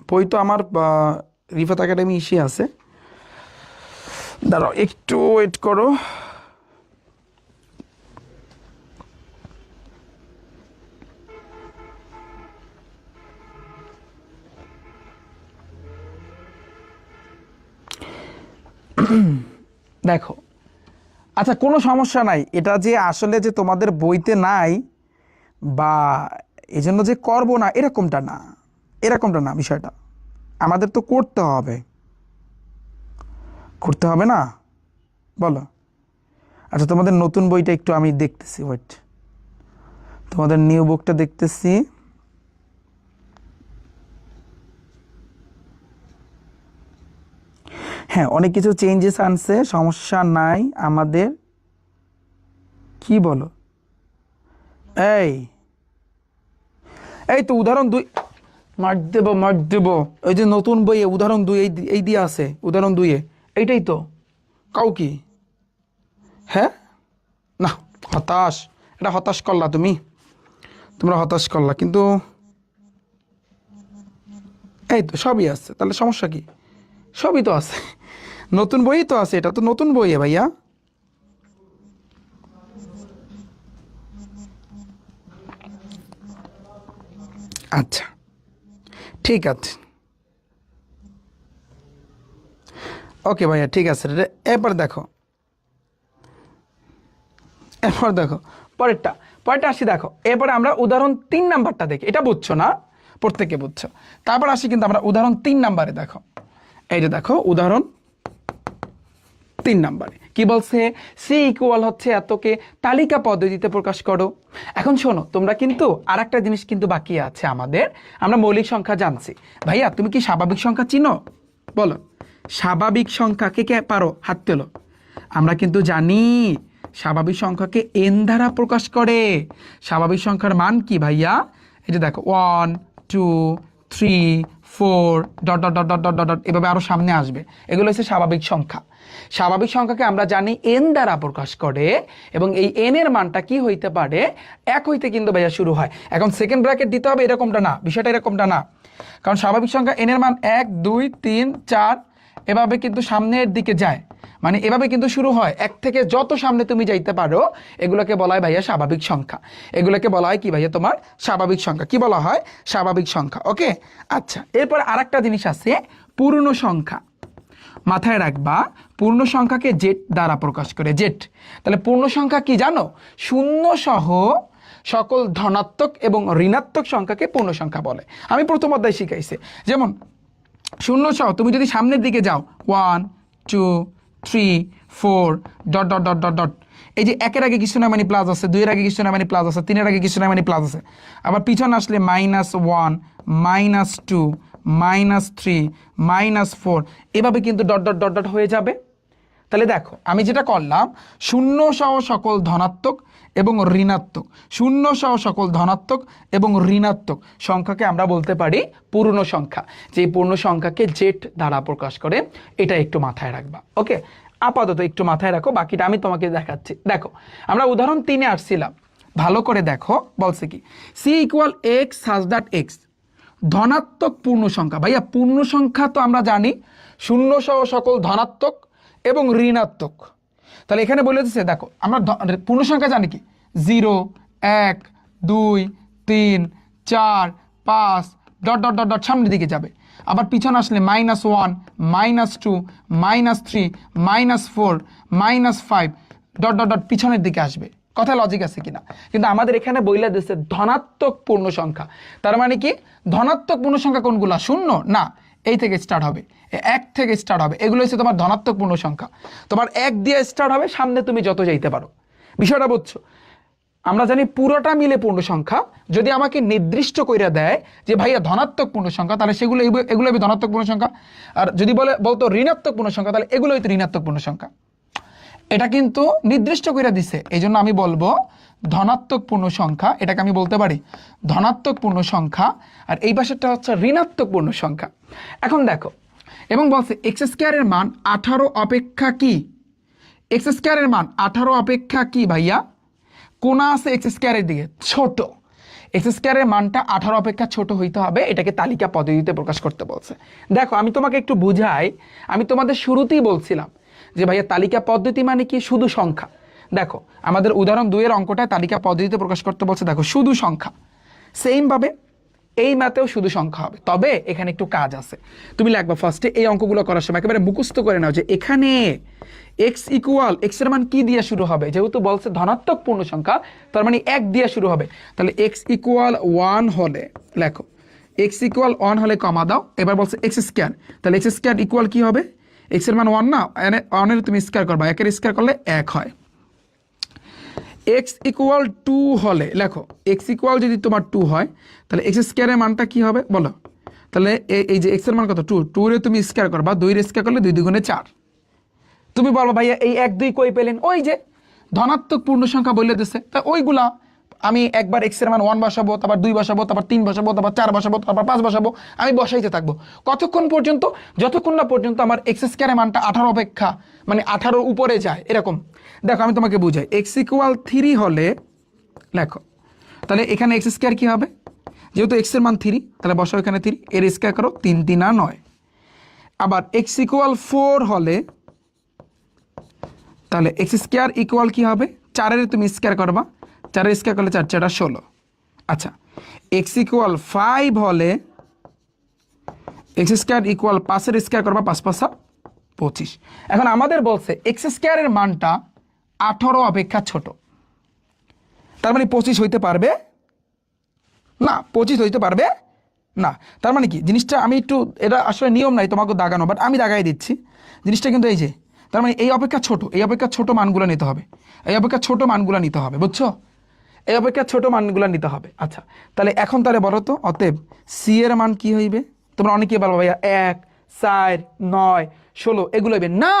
বই তো আমার রিফাত একাডেমি ইসে আছে, দাঁড়াও একটু ওয়েট করো। দেখো আচ্ছা কোনো সমস্যা নাই, এটা যে আসলে যে তোমাদের বইতে নাই বা এই জন্য যে করবো না এরকমটা না, এরকমটা না বিষয়টা, আমাদের তো করতে হবে, করতে হবে না বলো। আচ্ছা তোমাদের নতুন বইটা একটু আমি দেখতেছি, ওয়েট, তোমাদের নিউ বুকটা দেখতেছি। হ্যাঁ অনেক কিছু চেঞ্জেস আনছে, সমস্যা নাই আমাদের, কি বলো এই এই তো উদাহরণ 2 মার দেব এই যে নতুন বইয়ে উদাহরণ 2 এই দিয়ে আছে উদাহরণ 2 এইটাই তো কাউ কি হ্যাঁ না হতাশ এটা হতাশ করলা তোমরা হতাশ করলা কিন্তু এই তো সবই আছে তাহলে সমস্যা কি সবই তো আছে নতুন বই তো আছে এটা তো নতুন বই ভাইয়া আচ্ছা ঠিক আছে ওকে ভাইয়া ঠিক আছে এরপর দেখো পরেরটা আসি দেখো এরপরে আমরা উদাহরণ 3 নাম্বারটা দেখি এটা বুঝছো না প্রত্যেকে বুঝছো তারপর আসি কিন্তু আমরা উদাহরণ 3 নাম্বারে দেখো এই যে দেখো উদাহরণ 3 নাম্বারে কি বলছে সি ইকুয়াল হচ্ছে এতকে তালিকা পদ্ধতিতে প্রকাশ করো এখন শোনো তোমরা কিন্তু আরেকটা জিনিস কিন্তু বাকি আছে আমাদের আমরা মৌলিক সংখ্যা জানছি ভাইয়া তুমি কি স্বাভাবিক সংখ্যা চিনো বলো স্বাভাবিক সংখ্যা কে কে পারো হাত তোলো আমরা কিন্তু জানি স্বাভাবিক সংখ্যাকে এন দ্বারা প্রকাশ করে স্বাভাবিক সংখ্যার মান কি ভাইয়া এই যে দেখো 1 2 3 4 dot dot dot dot dot dot এভাবে আরো সামনে আসবে এগুলো হচ্ছে স্বাভাবিক সংখ্যা স্বাভাবিক সংখ্যাকে আমরা জানি এন দ্বারা প্রকাশ করে এবং এই এন এর মানটা কি হইতে পারে 1 হইতে কিন্তু ভাইয়া শুরু হয় এখন সেকেন্ড ব্র্যাকেট দিতে হবে এরকমটা না বিষয়টা এরকমটা না কারণ স্বাভাবিক সংখ্যা এন এর মান 1 2 3 4 এভাবে কিন্তু সামনের দিকে যায় মানে এভাবে কিন্তু শুরু হয় 1 থেকে যত সামনে তুমি যাইতে পারো এগুলোকে বলা হয় ভাইয়া স্বাভাবিক সংখ্যা এগুলোকে বলা হয় কি ভাইয়া তোমার স্বাভাবিক সংখ্যা কি বলা হয় স্বাভাবিক সংখ্যা ওকে আচ্ছা এরপর আরেকটা জিনিস আছে পূর্ণ সংখ্যা মাথায় রাখবা পূর্ণ সংখ্যাকে জেড দ্বারা প্রকাশ করে জেড তাহলে পূর্ণ সংখ্যা কি জানো শূন্য সহ সকল ধনাত্মক এবং ঋণাত্মক সংখ্যাকে পূর্ণ সংখ্যা বলে আমি প্রথম অধ্যায় শিখাইছি যেমন শূন্য সহ তুমি যদি সামনের দিকে যাও 1 2 3 4 dot dot dot dot dot এই যে 1 এর আগে কিছু না মানে প্লাস আছে 2 এর আগে কিছু না মানে প্লাস আছে 3 এর আগে কিছু না মানে প্লাস আছে আবার পিছনে আসলে -1 -2 -3 -4 এভাবে কিন্তু ডট ডট ডট ডট হয়ে যাবে তাহলে দেখো আমি যেটা করলাম শূন্য সহ সকল ধনাত্মক এবং ঋণাত্মক শূন্য সহ সকল ধনাত্মক এবং ঋণাত্মক সংখ্যাকে আমরা বলতে পারি পূর্ণ সংখ্যা যে পূর্ণ সংখ্যাকে জেড দ্বারা প্রকাশ করে এটা একটু মাথায় রাখবা ওকে আপাতত একটু মাথায় রাখো বাকিটা আমি তোমাকে দেখাচ্ছি দেখো আমরা উদাহরণ 3 এ আসছিলাম ভালো করে দেখো বলছে কি C equal x such that x ধনাত্মক পূর্ণ সংখ্যা ভাইয়া পূর্ণ সংখ্যা তো আমরা জানি শূন্য সহ সকল ধনাত্মক এবং ঋণাত্মক তাহলে এখানে বলে দিচ্ছে দেখো আমরা পূর্ণ সংখ্যা জানি কি 0 1 2 3 4 5 ডট ডট ডট ডট সামনের দিকে যাবে আবার পিছনে আসলে -1 -2 -3 -4 -5 ডট ডট ডট পিছনের দিকে আসবে কথা লজিক আছে কিনা কিন্তু আমাদের এখানে বইলা দিচ্ছে ধনাত্মক পূর্ণ সংখ্যা তার মানে কি ধনাত্মক পূর্ণ সংখ্যা কোনগুলা শূন্য না এই থেকে স্টার্ট হবে 1 থেকে স্টার্ট হবে এগুলো হচ্ছে তোমার ধনাত্মক পূর্ণ সংখ্যা তোমার 1 দিয়ে স্টার্ট হবে সামনে তুমি যত যাইতে পারো বিষয়টা বুঝছো আমরা জানি পুরোটা মিলে পূর্ণ সংখ্যা যদি আমাকে নির্দিষ্ট কইরা দেয় যে ভাইয়া ধনাত্মক পূর্ণ সংখ্যা তাহলে এগুলো হবে ধনাত্মক পূর্ণ সংখ্যা আর যদি বলতো ঋণাত্মক পূর্ণ সংখ্যা তাহলে এগুলো হয়তো ঋণাত্মক পূর্ণ সংখ্যা এটা কিন্তু নির্দিষ্ট কইরা দিছে এই জন্য আমি বলবো ধনাত্মক পূর্ণ সংখ্যা এটাকে আমি বলতে পারি ধনাত্মক পূর্ণ সংখ্যা আর এই পাশেরটা হচ্ছে ঋণাত্মক পূর্ণ সংখ্যা এখন দেখো এবং বলছে এক্স স্কয়ারের মান 18 অপেক্ষা কি এক্স স্কয়ারের মান 18 অপেক্ষা কি ভাইয়া কোনা আছে এক্স স্কয়ারের দিকে ছোট এক্স স্কয়ারের মানটা 18 অপেক্ষা ছোট হইতে হবে এটাকে তালিকা পদ্ধতিতে প্রকাশ করতে বলছে দেখো আমি তোমাকে একটু বুঝাই আমি তোমাদের শুরুতেই বলছিলাম যে ভাইয়া তালিকা পদ্ধতি মানে কি শুধু সংখ্যা দেখো আমাদের উদাহরণ 2 এর অঙ্কটায় তালিকা পদ্ধতিতে প্রকাশ করতে বলছে দেখো শুধু সংখ্যা সেম ভাবে এই ম্যাথেও শুধু সংখ্যা হবে তবে এখানে একটু কাজ আছে তুমি লিখবা ফার্স্টে এই অঙ্কগুলো করার সময় একেবারে মুখস্থ করে নাও যে এখানে x ইকুয়াল x এর মান কি দিয়ে শুরু হবে যেহেতু বলছে ধনাত্মক পূর্ণ সংখ্যা তার মানে 1 দিয়ে শুরু হবে তাহলে x ইকুয়াল 1 হলে লেখো x ইকুয়াল 1 হলে কমা দাও এবার বলছে x স্কয়ার তাহলে x স্কয়ার ইকুয়াল কি হবে x এর মান 1 না 1 এর তুমি স্কয়ার করবা 1 এর স্কয়ার করলে 1 হয় x ইকুয়াল 2 হলে লেখো x ইকুয়াল যদি তোমার 2 হয় তাহলে x স্কয়ারের মানটা কি হবে বলো তাহলে এই যে x এর মান কত 2 2 এর তুমি স্কয়ার করবা 2 এর স্কয়ার করলে 2 দুগুণে 4 তুমি বলবা ভাইয়া এই 1 2 কই পেলেন ওই যে ধনাত্মক পূর্ণ সংখ্যা বলে দিছে তা ওইগুলা আমি একবার এক্স এর মান 1 বসাবো, তারপর 2 বসাবো, তারপর 3 বসাবো, তারপর 4 বসাবো, তারপর 5 বসাবো, আমি বসাইতে থাকবো কতক্ষণ পর্যন্ত, যতক্ষণ না পর্যন্ত আমার এক্স স্কোয়ারের মানটা 18 অপেক্ষা মানে 18 উপরে যায় এরকম। দেখো আমি তোমাকে বুঝাই, এক্স ইকুয়াল 3 হলে লেখো, তাহলে এখানে এক্স স্কোয়ার কি হবে, যেহেতু এক্স এর মান 3 তাহলে বসাও এখানে 3, এর স্কোয়ার করো 3 3 আর 9। আবার এক্স ইকুয়াল 4 হলে তাহলে এক্স স্কোয়ার ইকুয়াল কি হবে, 4 তুমি স্কোয়ার করবা, 4 স্কোয়ার করলে 4 4 16। আচ্ছা এক্স ইকুয়াল 5 হলে এক্স স্কোয়ার ইকুয়াল 5 স্কোয়ার করবা, 5 5 25। এখন আমাদের বলছে এক্স স্কোয়ারের মানটা 18 অপেক্ষা ছোট, তার মানে 25 হইতে পারবে না, 25 হইতে পারবে না। তার মানে কি জিনিসটা, আমি একটু, এটা আসলে নিয়ম নাই তোমাকে দাগানো, বাট আমি দাগাই দিচ্ছি জিনিসটা কিন্তু এই যে, তার মানে এই অপেক্ষা ছোট, এই অপেক্ষা ছোট মানগুলো নিতে হবে, এই অপেক্ষা ছোট মানগুলো নিতে হবে, বুঝছো, এই অপেক্ষা ছোট মানগুলো নিতে হবে। আচ্ছা তাহলে এখন তাহলে বলো তো, অতএব সি এর মান কি হইবে, তোমরা অনেকে বলবো ভাইয়া 1 4 9 16 এগুলো হইবে না,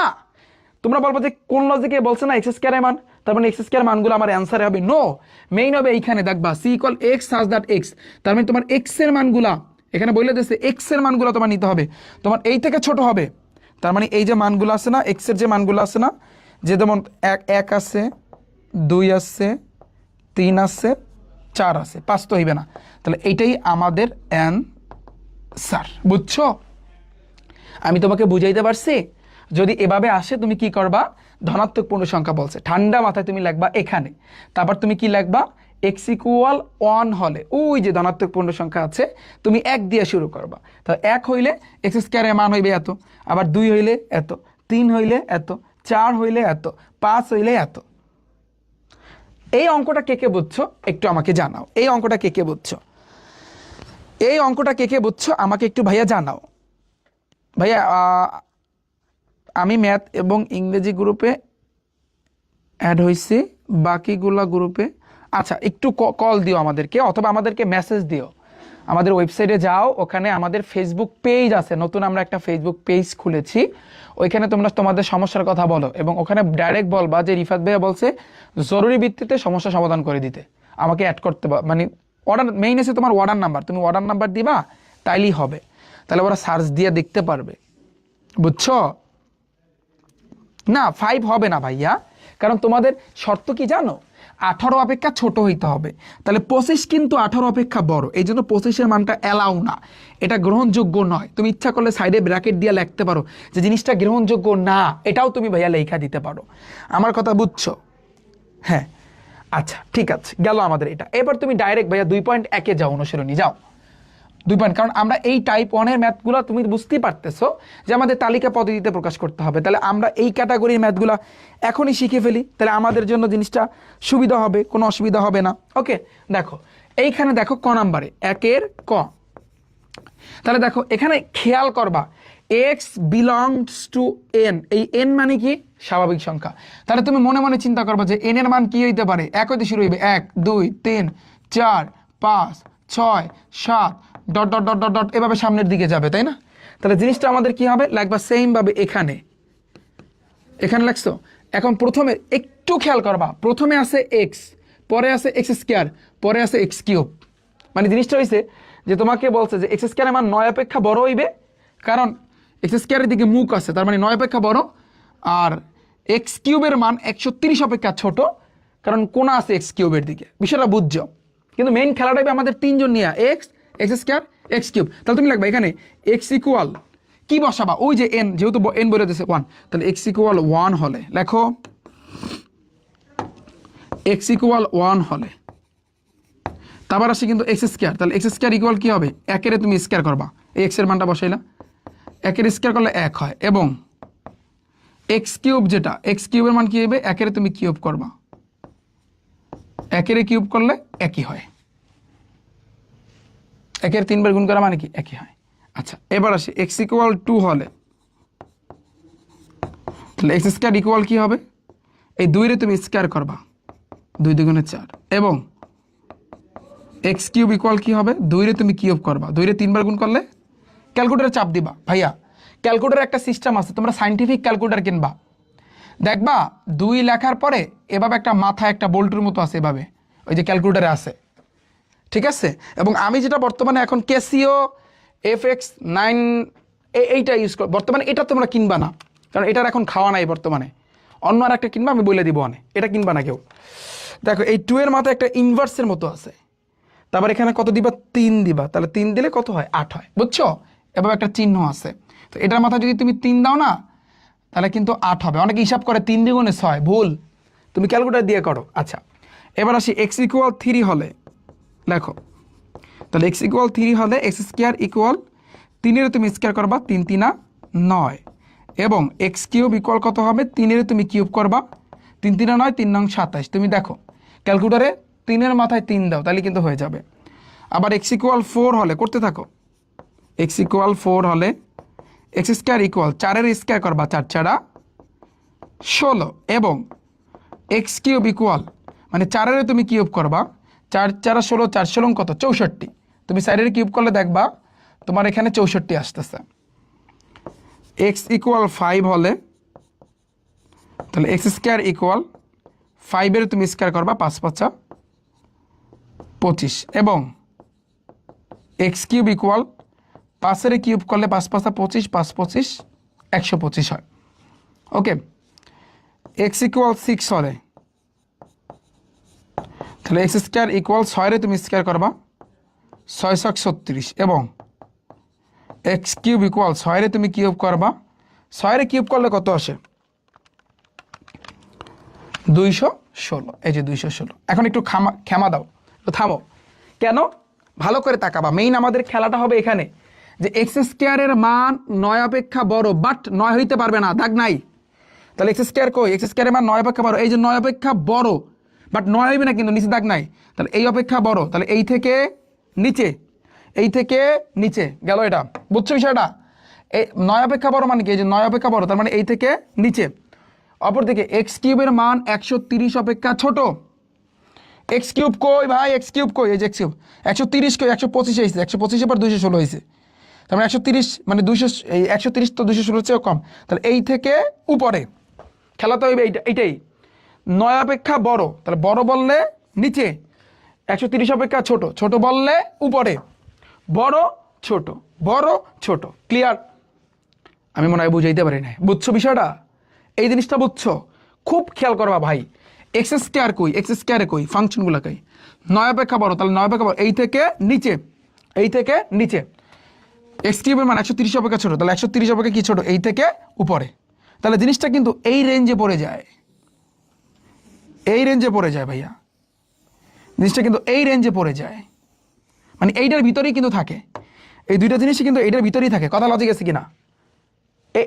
তোমরা বলবো যে কোন লজিকে বলছে না এক্স স্কোয়ারের মান, তার মানে এক্স স্কোয়ার মানগুলো আমার অ্যান্সারে হবে, নো, মেইন হবে এইখানে দেখবা C equal x such that x, তার মানে তোমার এক্স এর মানগুলা এখানে বলে দিয়েছে, এক্স এর মানগুলো তোমার নিতে হবে, তোমার এই থেকে ছোট হবে, তার মানে এই যে মানগুলো আছে না, এক্স এর যে মানগুলো আছে না, যে যেমন 1 আছে, 2 আছে, 3 আছে, 4 আছে, 5 তো হইবে না, তাহলে এইটাই আমাদের অ্যান্সার, বুঝছো, আমি তোমাকে বুঝাইতে পারছি। যদি এভাবে আসে তুমি কি করবা, ধনাত্মক পূর্ণ সংখ্যা বলছে, ঠান্ডা মাথায় তুমি লিখবা এখানে, তারপর তুমি কি লিখবা, এক্স ইকুয়াল 1 হলে ওই যে ধনাত্মক পূর্ণ সংখ্যা আছে তুমি 1 দিয়ে শুরু করবা, তো 1 হইলে এক্স স্কোয়ারের মান হইবে এত, আবার 2 হইলে এত, 3 হইলে এত, 4 হইলে এত, 5 হইলে এত। এই অঙ্কটা কে কে বুঝছো একটু আমাকে জানাও, এই অঙ্কটা কে কে বুঝছো, এই অঙ্কটা কে কে বুঝছো আমাকে একটু ভাইয়া জানাও। ভাইয়া আমি ম্যাথ এবং ইংরেজি গ্রুপে অ্যাড হয়েছি, বাকিগুলা গ্রুপে, আচ্ছা একটু কল দিও আমাদেরকে, অথবা আমাদেরকে মেসেজ দিও, আমাদের ওয়েবসাইটে যাও, ওখানে আমাদের ফেসবুক পেজ আছে, নতুন আমরা একটা ফেসবুক পেজ খুলেছি, ওইখানে তোমরা তোমাদের সমস্যার কথা বলো, এবং ওখানে ডাইরেক্ট বলবা যে রিফাত ভাইয়া বলছে জরুরি ভিত্তিতে সমস্যা সমাধান করে দিতে, আমাকে অ্যাড করতে মানে অর্ডার, মেইন আছে তোমার অর্ডার নাম্বার, তুমি অর্ডার নাম্বার দিবা তাইলেই হবে, তাহলে ওরা সার্চ দিয়ে দেখতে পারবে, বুঝছো না। 5 হবে না ভাইয়া, কারণ তোমাদের শর্ত কি জানো, 18 অপেক্ষা ছোট হইতে হবে, তাহলে 25 কিন্তু 18 অপেক্ষা বড়, এই জন্য 25-এর মানটা অ্যালাউ না, এটা গ্রহণযোগ্য নয়। তুমি ইচ্ছা করলে সাইডে ব্র্যাকেট দিয়ে লিখতে পারো যে জিনিসটা গ্রহণযোগ্য না, এটাও তুমি ভাইয়া লেখা দিতে পারো, আমার কথা বুঝছো, হ্যাঁ আচ্ছা ঠিক আছে, গেল আমাদের এটা। এবার তুমি ডাইরেক্ট ভাইয়া 2.1-এ যাও, অনুসরণী যাও 2 পয়েন্ট, কারণ আমরা এই টাইপ 1-এর ম্যাথগুলো তুমি বুঝতেই পারতেছো যে আমাদের তালিকা পদ্ধতিতে প্রকাশ করতে হবে, তাহলে আমরা এই ক্যাটাগরির ম্যাথগুলো এখনই শিখে ফেলি, তাহলে আমাদের জন্য জিনিসটা সুবিধা হবে, কোনো অসুবিধা হবে না। ওকে দেখো এইখানে দেখো ক নাম্বারে 1-এর ক, তাহলে দেখো এখানে খেয়াল করবা x বিলংস টু n, এই n মানে কি স্বাভাবিক সংখ্যা, তাহলে তুমি মনে মনে চিন্তা করবা যে n এর মান কি হইতে পারে, 1 হইতে শুরু হইবে, 1 2 3 4 5 6 7 dot dot dot dot dot এভাবে সামনের দিকে যাবে, তাই না, তাহলে জিনিসটা আমাদের কি হবে, লাগবা সেম ভাবে এখানে, এখানে লাগছো। এখন প্রথমে একটু খেয়াল করবা, প্রথমে আছে x, পরে আছে এক্স স্কোয়ার, পরে আছে এক্স কিউব, মানে জিনিসটা হইছে যে তোমাকে বলছে যে এক্স স্কোয়ারের মান 9 অপেক্ষা বড় হইবে, কারণ এক্স স্কোয়ারের দিকে মুখ আছে, তার মানে 9 অপেক্ষা বড়, আর এক্স কিউবের মান 130 অপেক্ষা ছোট, কারণ কোনা আছে এক্স কিউবের দিকে, বিষয়টা বুঝছো, কিন্তু মেইন খেলাটা হবে আমাদের তিনজন নিয়ে, x x square x cube, তাহলে তুমি লাগবে এখানে এক্স ইকুয়াল কি বসাবা, ওই যে এন, যেহেতু এন বলে দিয়েছে 1, তাহলে এক্স ইকুয়াল 1 হলে লেখো, এক্স ইকুয়াল 1 হলে তারপর আসে কিন্তু এক্স স্কোয়ার, তাহলে এক্স স্কোয়ার ইকুয়াল কি হবে, 1-এর তুমি স্কোয়ার করবা, এই এক্সের মানটা বসাইলা, 1-এর স্কোয়ার করলে 1 হয়, এবং এক্স কিউব যেটা, এক্স কিউবের মান কি হবে, 1-এর তুমি কিউব করবা, 1-এর কিউব করলে একই হয়, 1-এর 3 বার গুণ করা মানে কি একই হয়। আচ্ছা এবার আসে এক্স ইকুয়াল 2 হলে, তাহলে এক্স স্কোয়ার ইকুয়াল কি হবে, এই 2-রে তুমি স্কোয়ার করবা, 2 2 4, এবং এক্স কিউব ইকুয়াল কি হবে, 2-রে তুমি কিউব করবা, 2-রে 3 বার গুণ করলে, ক্যালকুলেটরে চাপ দিবা ভাইয়া, ক্যালকুলেটর একটা সিস্টেম আছে, তোমরা সাইন্টিফিক ক্যালকুলেটর কিনবা, দেখবা 2 লেখার পরে এভাবে একটা মাথা একটা বোল্টের মতো আছে, এভাবে ওই যে ক্যালকুলেটারে আছে, ঠিক আছে। এবং আমি যেটা বর্তমানে এখন ক্যাসিও FX9 এইটা ইউজ কর, বর্তমানে এটা তোমরা কিনবা না, কারণ এটার এখন খাওয়া নাই বর্তমানে। অন্য আর একটা কিনবা, আমি বলে দিব অনেক, এটা কিনবা না কেউ। দেখো এই 2 এর মাথায় একটা ইনভার্সের মতো আছে, তারপর এখানে কত দিবা, 3 দিবা, তাহলে 3 দিলে কত হয়, 8 হয়, বুঝছো। এভাবে একটা চিহ্ন আছে, তো এটার মাথায় যদি তুমি 3 দাও না, তাহলে কিন্তু 8 হবে। অনেকে হিসাব করে 3 দ্বিগুণে 6, ভুল, তুমি ক্যালকুলেটার দিয়ে করো। আচ্ছা, এবার আসি x = 3 হলে, দেখো তাহলে x = 3 হলে x² = 3 এর তুমি স্কয়ার করবা, 3 3 9, এবং x³ কত হবে, 3 এর তুমি কিউব করবা, 3 3 9, 3 9 27। তুমি দেখো ক্যালকুলেটারে 3 এর মাথায় 3 দাও, তাহলে কিন্তু হয়ে যাবে। আবার x = 4 হলে, করতে থাকো, x = 4 হলে x² = 4 এর স্কয়ার করবা, 4 4 16, এবং x³ মানে 4 এর তুমি কিউব করবা, 4 4 16, 4 16 কত, 64। তুমি 4 এর কিউব করলে দেখবা তোমার এখানে 64 আসতেছে। x = 5 হলে, তাহলে x² = 5 এর তুমি স্কয়ার করবা, 5 5 25, এবং x³ = 5 এর কিউব করলে 5 5 25, 5 25 125 হয়। ওকে, x = 6 হলে, তাহলে x² = 6 এর তুমি স্কয়ার করবা, 6 6 36, এবং x³ = 6 এর তুমি কিউব করবা, 6 এর কিউব করলে কত আসে, 216। এই যে 216। এখন একটু ক্ষমা দাও, একটু থামো। কেন, ভালো করে তাকাবা, মেইন আমাদের খেলাটা হবে এখানে, যে x² এর মান 9 অপেক্ষা বড়, বাট 9 হইতে পারবে না, দাগ নাই। তাহলে x² কই, x² এর মান 9 অপেক্ষা বড়, এই যে 9 অপেক্ষা বড়, বাট 9 হইবে না কিন্তু, নিচে দাগ নাই। তাহলে এই অপেক্ষা বড়, তাহলে এই থেকে নিচে, এই থেকে নিচে গেল, এটা বুঝছো বিষয়টা। এই 9 অপেক্ষা বড় মানে কি, এই যে 9 অপেক্ষা বড়, তার মানে এই থেকে নিচে। অপরদিকে x³ এর মান 130 অপেক্ষা ছোট, x³ কই ভাই, x³ কই, এই যে x³ 130 কই, 125 হয়েছে, 125 এর পর 216 হয়েছে, তার মানে 130 মানে 200, এই 130 তো 216 চেয়েও কম। তাহলে এই থেকে উপরে খেলা তো হইবে, এইটাই 9 অপেক্ষা বড়, তাহলে বড় বললে নিচে, 130 অপেক্ষা ছোট, ছোট বললে উপরে, বড় ছোট, বড় ছোট। ক্লিয়ার? আমি মনে হয় বুঝাইতে পারি না, বুঝছো বিষয়টা, এই জিনিসটা বুঝছো, খুব খেয়াল করবা ভাই। x² কই, x² কই, ফাংশনগুলো কই, 9 অপেক্ষা বড়, তাহলে 9 অপেক্ষা বড়, এই থেকে নিচে, এই থেকে নিচে। x³ এর মান 130 অপেক্ষা ছোট, তাহলে 130 অপেক্ষা কি ছোট, এই থেকে উপরে। তাহলে জিনিসটা কিন্তু এই রেঞ্জে পড়ে যায়, এই রেঞ্জে পড়ে যায় ভাইয়া, জিনিসটা কিন্তু এই রেঞ্জে পড়ে যায়, মানে এইটার ভিতরেই কিন্তু থাকে, এই দুইটা জিনিসই কিন্তু এইটার ভিতরেই থাকে। কথা লজিক আছে কিনা,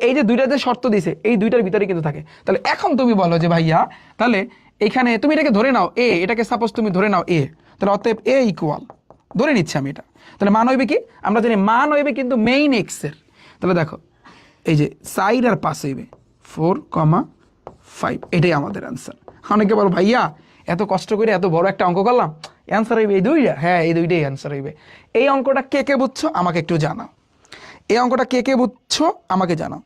এই যে দুইটা যে শর্ত দিছে, এই দুইটার ভিতরে কিন্তু থাকে। তাহলে এখন তুমি বলো যে ভাইয়া, তাহলে এখানে তুমি এটাকে ধরে নাও এ, এটাকে সাপোজ তুমি ধরে নাও এ, তাহলে অতএব a = ধরে নিচ্ছি আমি এটা, তাহলে মান হইবে কি, আমরা জানি মান হইবে কিন্তু মেইন x এর। তাহলে দেখো এই যে 4 আর 5 হইবে 4,5, এটাই আমাদের অ্যান্সার। অনেকে বলো ভাইয়া এত কষ্ট করে এত বড় একটা অঙ্ক করলাম, অ্যান্সার হইবে এই দুইটা, হ্যাঁ এই দুইটাই অ্যান্সার হইবে। এই অঙ্কটা কে কে বুঝছো আমাকে একটু জানাও, এই অঙ্কটা কে কে বুঝছো আমাকে জানাও,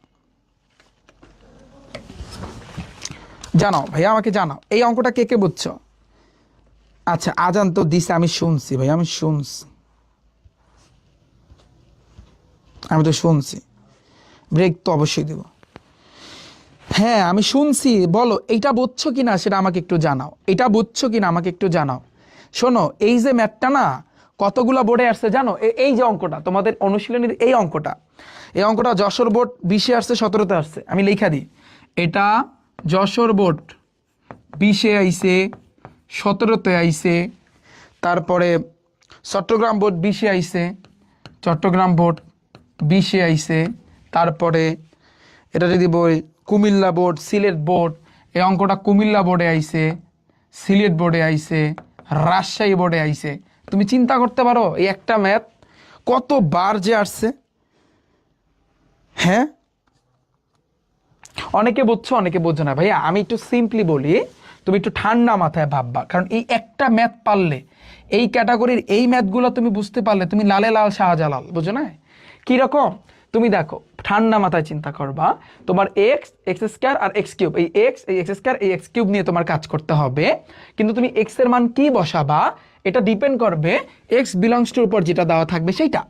জানাও ভাইয়া আমাকে জানাও, এই অঙ্কটা কে কে বুঝছো। আচ্ছা, আজান তো দিছে, আমি শুনছি ভাই, আমি শুনছি, আমি তো শুনছি, ব্রেক তো অবশ্যই দেব। হ্যাঁ আমি শুনছি, বলো এইটা বুঝছো কিনা সেটা আমাকে একটু জানাও, এটা বুঝছো কিনা আমাকে একটু জানাও। শোনো, এই যে ম্যাথটা না কতগুলো বোর্ডে আসছে জানো, এই যে অঙ্কটা তোমাদের অনুশীলনীর এই অঙ্কটা যশোর বোর্ড 20-এ আসছে, 17-তে আসছে, আমি লেখা দিই, এটা যশোর বোর্ড 20-এ আইছে, 17-তে আইছে, তারপরে চট্টগ্রাম বোর্ড 20-এ আইছে, চট্টগ্রাম বোর্ড 20-এ আইছে, তারপরে এটা যদি বই কুমিল্লা বোর্ড, সিলেট বোর্ড, এই অঙ্কটা কুমিল্লা বোর্ডে আইছে, সিলেট বোর্ডে আইছে, রাজশাহী বোর্ডে আইছে। তুমি চিন্তা করতে পারো এই একটা ম্যাথ কতবার যে আসছে। হ্যাঁ, অনেকে বুঝছো অনেকে বুঝছো না ভাইয়া, আমি একটু সিম্পলি বলি, তুমি একটু ঠান্ডা মাথায় ভাববা, কারণ এই একটা ম্যাথ পারলে, এই ক্যাটাগরির এই ম্যাথগুলো তুমি বুঝতে পারলে তুমি লালে লাল শাহজালাল, বুঝো না কিরকম। তুমি দেখো ঠান্ডা মাথায় চিন্তা করবা, তোমার এক্স স্কোয়ার আর এক্স কিউব, এই এক্স স্কোয়ার এই এক্স কিউব নিয়ে তোমার কাজ করতে হবে, কিন্তু তুমি এক্স এর মান কি বসাবা এটা ডিপেন্ড করবে এক্স বিলংস টুর উপর যেটা দেওয়া থাকবে সেইটা।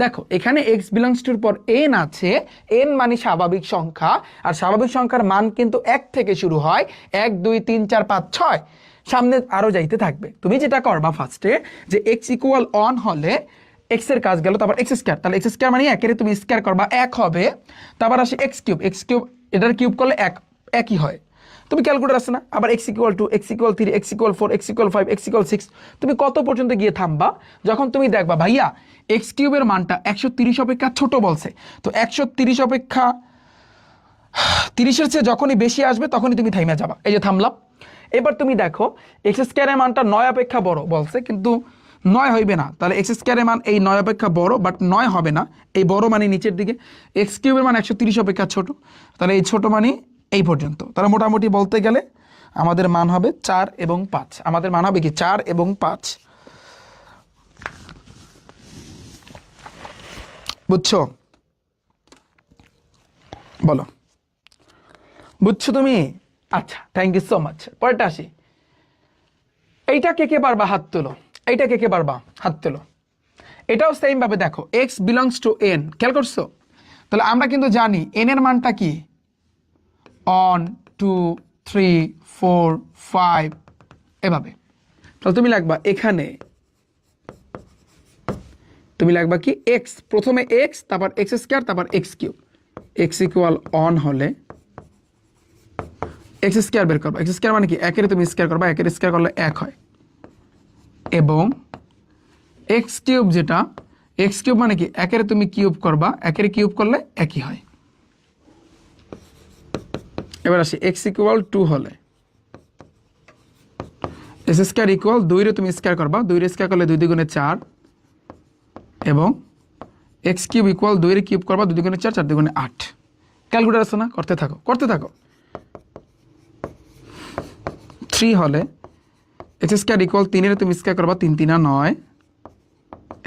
দেখো এখানে এক্স বিলংস টুর পর এন আছে, এন মানে স্বাভাবিক সংখ্যা, আর স্বাভাবিক সংখ্যার মান কিন্তু 1 থেকে শুরু হয়, 1 2 3 4 5 6, সামনে আরো যাইতে থাকবে। তুমি যেটা করবা ফার্স্টে যে এক্স ইকুয়াল 1 হলে এক্স এর কাজ গেল, তারপর এক্স স্কোয়ার, তাহলে এক্স স্কোয়ার মানে একের তুমি স্কোয়ার করবা 1 হবে, তারপর আসে এক্স কিউব এটার কিউব করলে 1 একই হয়, তুমি ক্যালকুলেটর আছে না, আবার x equal 2 x equal 3 x equal 4 x equal 5 x equal 6, তুমি কত পর্যন্ত গিয়ে থামবা যখন তুমি দেখবা ভাইয়া এক্স কিউবের মানটা 130 অপেক্ষা ছোট বলছে, তো 130 অপেক্ষা 30-এর চেয়ে যখনই বেশি আসবে তখনই তুমি থাইমে যাবা, এই যে থামলাম। এবার তুমি দেখো এক্স স্কোয়ারের মানটা 9 অপেক্ষা বড় বলছে, কিন্তু 9 হইবে না, তাহলে এক্স স্কোয়ারের মান এই 9 অপেক্ষা বড়, বাট 9 হবে না, এই বড় মানে নিচের দিকে, এক্স কিউবের মান 130 অপেক্ষা ছোট, তাহলে এই ছোট মানে এই পর্যন্ত, তাহলে মোটামুটি বলতে গেলে আমাদের মান হবে 4 এবং 5, আমাদের মান হবে কি 4 এবং 5, বুঝছো? বলো বুঝছো তুমি? আচ্ছা, থ্যাংক ইউ সো মাচ। পরেরটা আসি, এইটা কে কে পারবা হাত তোলো, এইটা কে কে পারবা হাত তোলো। এটাও সেম ভাবে দেখো এক্স বিলংস টু এন, খেয়াল করছো? তাহলে আমরা কিন্তু জানি এন এর মানটা কি 1 2 3 4 5 এভাবে, তাহলে তুমি লিখবা এখানে, তুমি লিখবা কি এক্স, প্রথমে এক্স তারপর এক্স স্কোয়ার তারপর এক্স কিউব, এক্স ইকুয়াল 1 হলে এক্স স্কোয়ার বের করবা, এক্স স্কোয়ার মানে কি একের তুমি স্কোয়ার করবা, একের স্কোয়ার করলে 1 হয়, এবং এক্স কিউব যেটা এক্স কিউব মানে কি একের তুমি কিউব করবা, একের কিউব করলে একই হয়। এবার আসি এক্স ইকুয়াল 2 হলে এক্স স্কোয়ার ইকুয়াল 2 রে তুমি স্কোয়ার করবা, 2 রে স্কোয়ার করলে 2 2 4, এবং এক্স কিউব ইকুয়াল 2 রে কিউব করবা, 2 2 4 4 2 8, ক্যালকুলেটর আছে না, করতে থাকো করতে থাকো। 3 হলে এক্স স্কোয়ার ইকুয়াল 3 এর তুমি স্কোয়ার করবা, 3 3 9,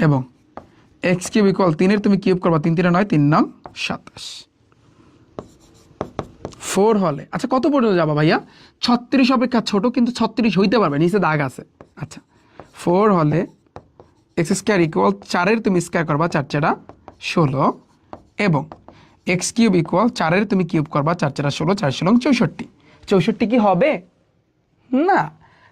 এবং এক্স কিউব ইকুয়াল 3 এর তুমি কিউব করবা, 3 3 9 3 9 27। 4 হলে, আচ্ছা কত পর্যন্ত যাবা ভাইয়া? 36 অপেক্ষা ছোট, কিন্তু 36 হইতে পারবে, নিচে দাগ আছে। আচ্ছা 4 হলে এক্স স্কোয়ার ইকুয়াল 4 এর তুমি স্কোয়ার করবা, 4 4 16, এবং এক্স কিউব ইকুয়াল 4 এর তুমি কিউব করবা, 4 4 16 4 16 64, 64 কি হবে না?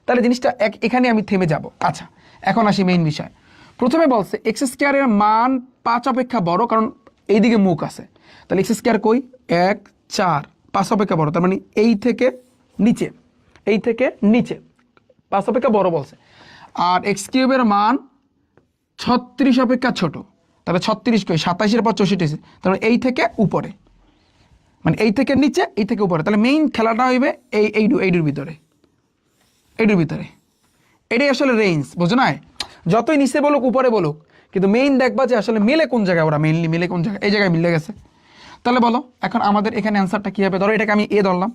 তাহলে জিনিসটা এখানে আমি থেমে যাব। আচ্ছা এখন আসি মেইন বিষয়। প্রথমে বলছে এক্স স্কোয়ারের মান 5 অপেক্ষা বড়, কারণ এইদিকে মুখ আছে, তাহলে এক্স স্কোয়ার কই 1 4 5 অপেক্ষা বড়, তার মানে এই থেকে নিচে, এই থেকে নিচে 5 অপেক্ষা বড় বলছে। আর এক্স কিউবের মান 36 অপেক্ষা ছোট, তাহলে 36 কই 27-এর পর 64, তার মানে এই থেকে উপরে, মানে এই থেকে নিচে এই থেকে উপরে, তাহলে মেইন খেলাটা হইবে এইডুর ভিতরে, এইডুর ভিতরে, এটাই আসলে রেঞ্জ, বুঝো না? যতই নিচে বলুক উপরে বলুক, কিন্তু মেইন দেখবা যে আসলে মিলে কোন জায়গায়, ওরা মেইনলি মিলে কোন জায়গায়, এই জায়গায় মিলে গেছে। তাহলে বলো এখন আমাদের এখানে অ্যান্সারটা কী হবে? ধরো এটাকে আমি এ ধরলাম,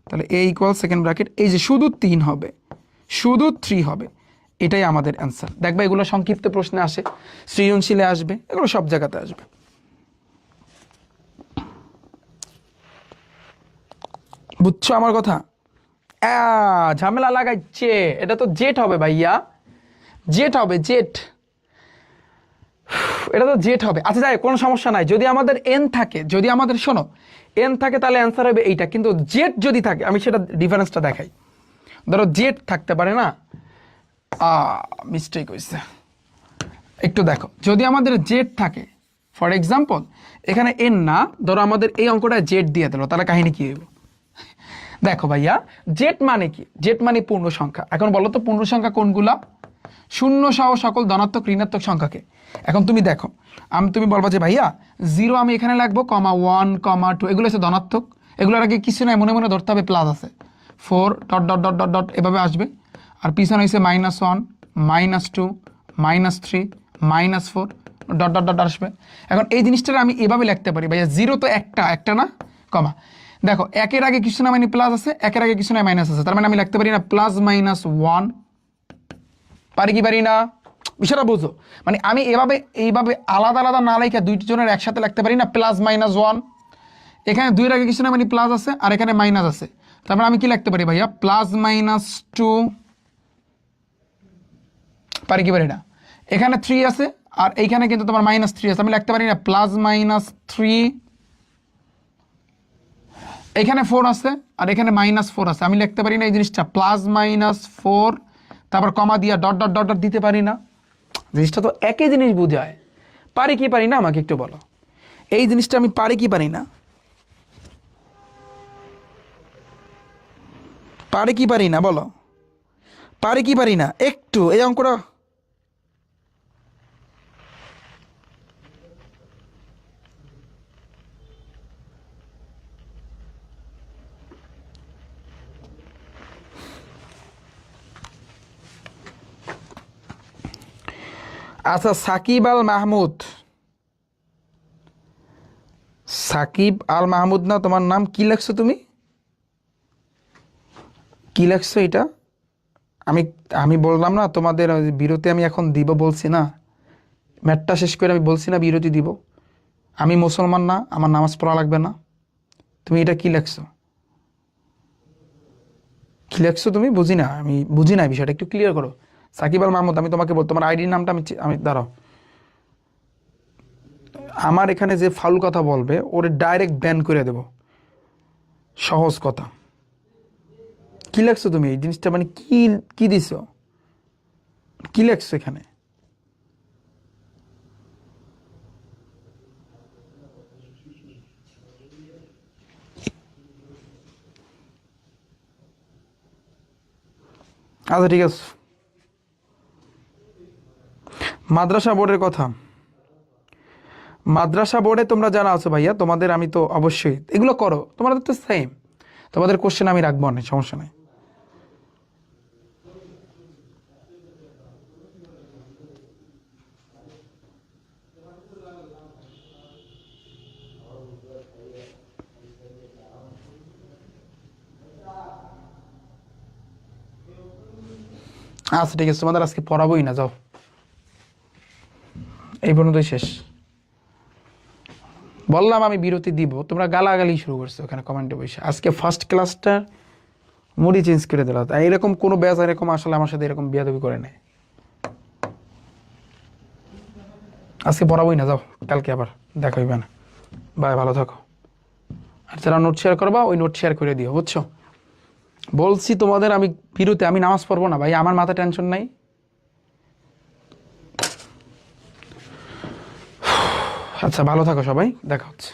তাহলে এ ইকুয়াল সেকেন্ড ব্র্যাকেট, এই যে শুধু 3 হবে, শুধু 3 হবে, এটাই আমাদের অ্যান্সার। দেখবা এগুলো সংক্ষিপ্ত প্রশ্নে আসে, সৃজনশীলে আসবে, এগুলো সব জায়গাতে আসবে। বুঝছো আমার কথা? ঝামেলা লাগাইছে, এটা তো জেট হবে ভাইয়া, জেট হবে, জেট, এটা তো জেট হবে। আচ্ছা যাই, কোনো সমস্যা নাই, যদি আমাদের এন থাকে, যদি আমাদের শোনো এন থাকে তাহলে অ্যান্সার হবে এইটা, কিন্তু জেট যদি থাকে, আমি সেটা ডিফারেন্সটা দেখাই। ধরো জেট থাকতে পারে না, মিস্টেক হয়েছে, একটু দেখো, যদি আমাদের জেট থাকে, ফর এক্সাম্পল এখানে এন না, ধরো আমাদের এই অঙ্কটা জেট দিয়ে দিল, তাহলে কাহিনী কি হইব? দেখো ভাইয়া জেট মানে কি? জেট মানে পূর্ণ সংখ্যা। এখন বলো তো পূর্ণ সংখ্যা কোনগুলা? শূন্য সহ সকল ধনাত্মক ঋণাত্মক সংখ্যাকে। এখন তুমি দেখো, তুমি বলবা যে ভাইয়া 0 আমি এখানে লাগবো, কমা 1 কমা 2, এগুলো হচ্ছে ধনাত্মক, এগুলোর আগে কিছু নাই, মনে মনে ধরতে হবে প্লাস আছে, 4 dot dot dot dot dot এভাবে আসবে, আর পিছনে হয়েছে -1 -2 -3 -4 ডট ডট ডট আসবে। এখন এই জিনিসটা আমি এভাবে লিখতে পারি, ভাইয়া 0 তো একটা না, কমা দেখো একের আগে কিছু না মানে প্লাস আছে, একের আগে কিছু না মাইনাস আছে, তার মানে আমি লিখতে পারি না +-1, পারি কি পারি না? বিষয়টা বুঝো, মানে আমি এইভাবে আলাদা আলাদা না লেখা দুইটি জনের একসাথে লিখতে পারি না, +-1, এখানে 2 এর আগে কিছু না, মানে প্লাস আছে আর এখানে মাইনাস আছে, তারপরে আমি কি লিখতে পারি ভাইয়া, +-2, পারি কি পারি না? এখানে 3 আছে আর এইখানে কিন্তু তোমার -3 আছে, আমি লিখতে পারি না +-3, এখানে 4 আছে আর এখানে -4 আছে, আমি লিখতে পারি না এই জিনিসটা +-4, তারপর কমা দিয়া ডট ডট ডট ডট দিতে পারি না? জিনিসটা তো একই জিনিস বোঝায়। পারি কি পারি না আমাকে একটু বলো, এই জিনিসটা আমি পারি কি পারি না? পারি কি পারি না বলো, পারি কি পারি না একটু এই অঙ্কটা? আচ্ছা, সাকিব আল মাহমুদ, সাকিব আল মাহমুদ না তোমার নাম? কি লেখছো তুমি, কি লেখছো এটা? আমি আমি বললাম না তোমাদের ওই বিরতি আমি এখন দিব বলছি না, ম্যাটটা শেষ করে আমি বলছি না বিরতি দিব। আমি মুসলমান না, আমার নামাজ পড়া লাগবে না। তুমি এটা কি লেখছো, কি লেখছো তুমি? বুঝি না, আমি বুঝি না বিষয়টা, একটু ক্লিয়ার করো। সাকিব আল মাহমুদ, আমি তোমাকে বল, তোমার আইডির নামটা আমি দাঁড়াও, আমার এখানে যে ফাউল কথা বলবে ওরে ডাইরেক্ট ব্যান করে দেব, সহজ কথা। কি লেখছো তুমি এই জিনিসটা, মানে কি কি দিছো, কি লেখছো এখানে? আচ্ছা ঠিক আছে, মাদ্রাসা বোর্ডের কথা, মাদ্রাসা বোর্ডে তোমরা যারা আছো ভাইয়া, তোমাদের আমি তো অবশ্যই এগুলো করো, তোমাদের তো সেম, তোমাদের কোশ্চেন আমি রাখবো না, সমস্যা নেই। আচ্ছা ঠিক আছে, তোমাদের আজকে পড়াবোই না, যাও, এই পর্যন্তই শেষ। বললাম আমি বিরতি দিব, তোমরা গালাগালি শুরু করছো ওখানে কমেন্টে বসে। আজকে ফার্স্ট ক্লাসটা মুডই চেঞ্জ করে দিল, তাই এরকম কোনো ব্যাচ এরকম আসলে আমার সাথে এরকম বিয়াদবি করে নেয়। আজকে পড়াবোই না, যাও, কালকে আবার দেখা হইবে না, বাই, ভালো থাকো। আর যারা নোট শেয়ার করবা ওই নোট শেয়ার করে দিও, বুঝছো? বলছি তোমাদের আমি বিরতি, আমি নামাজ পড়বো না ভাই, আমার মাথা টেনশন নাই। আচ্ছা ভালো থাকো সবাই, দেখা হচ্ছে।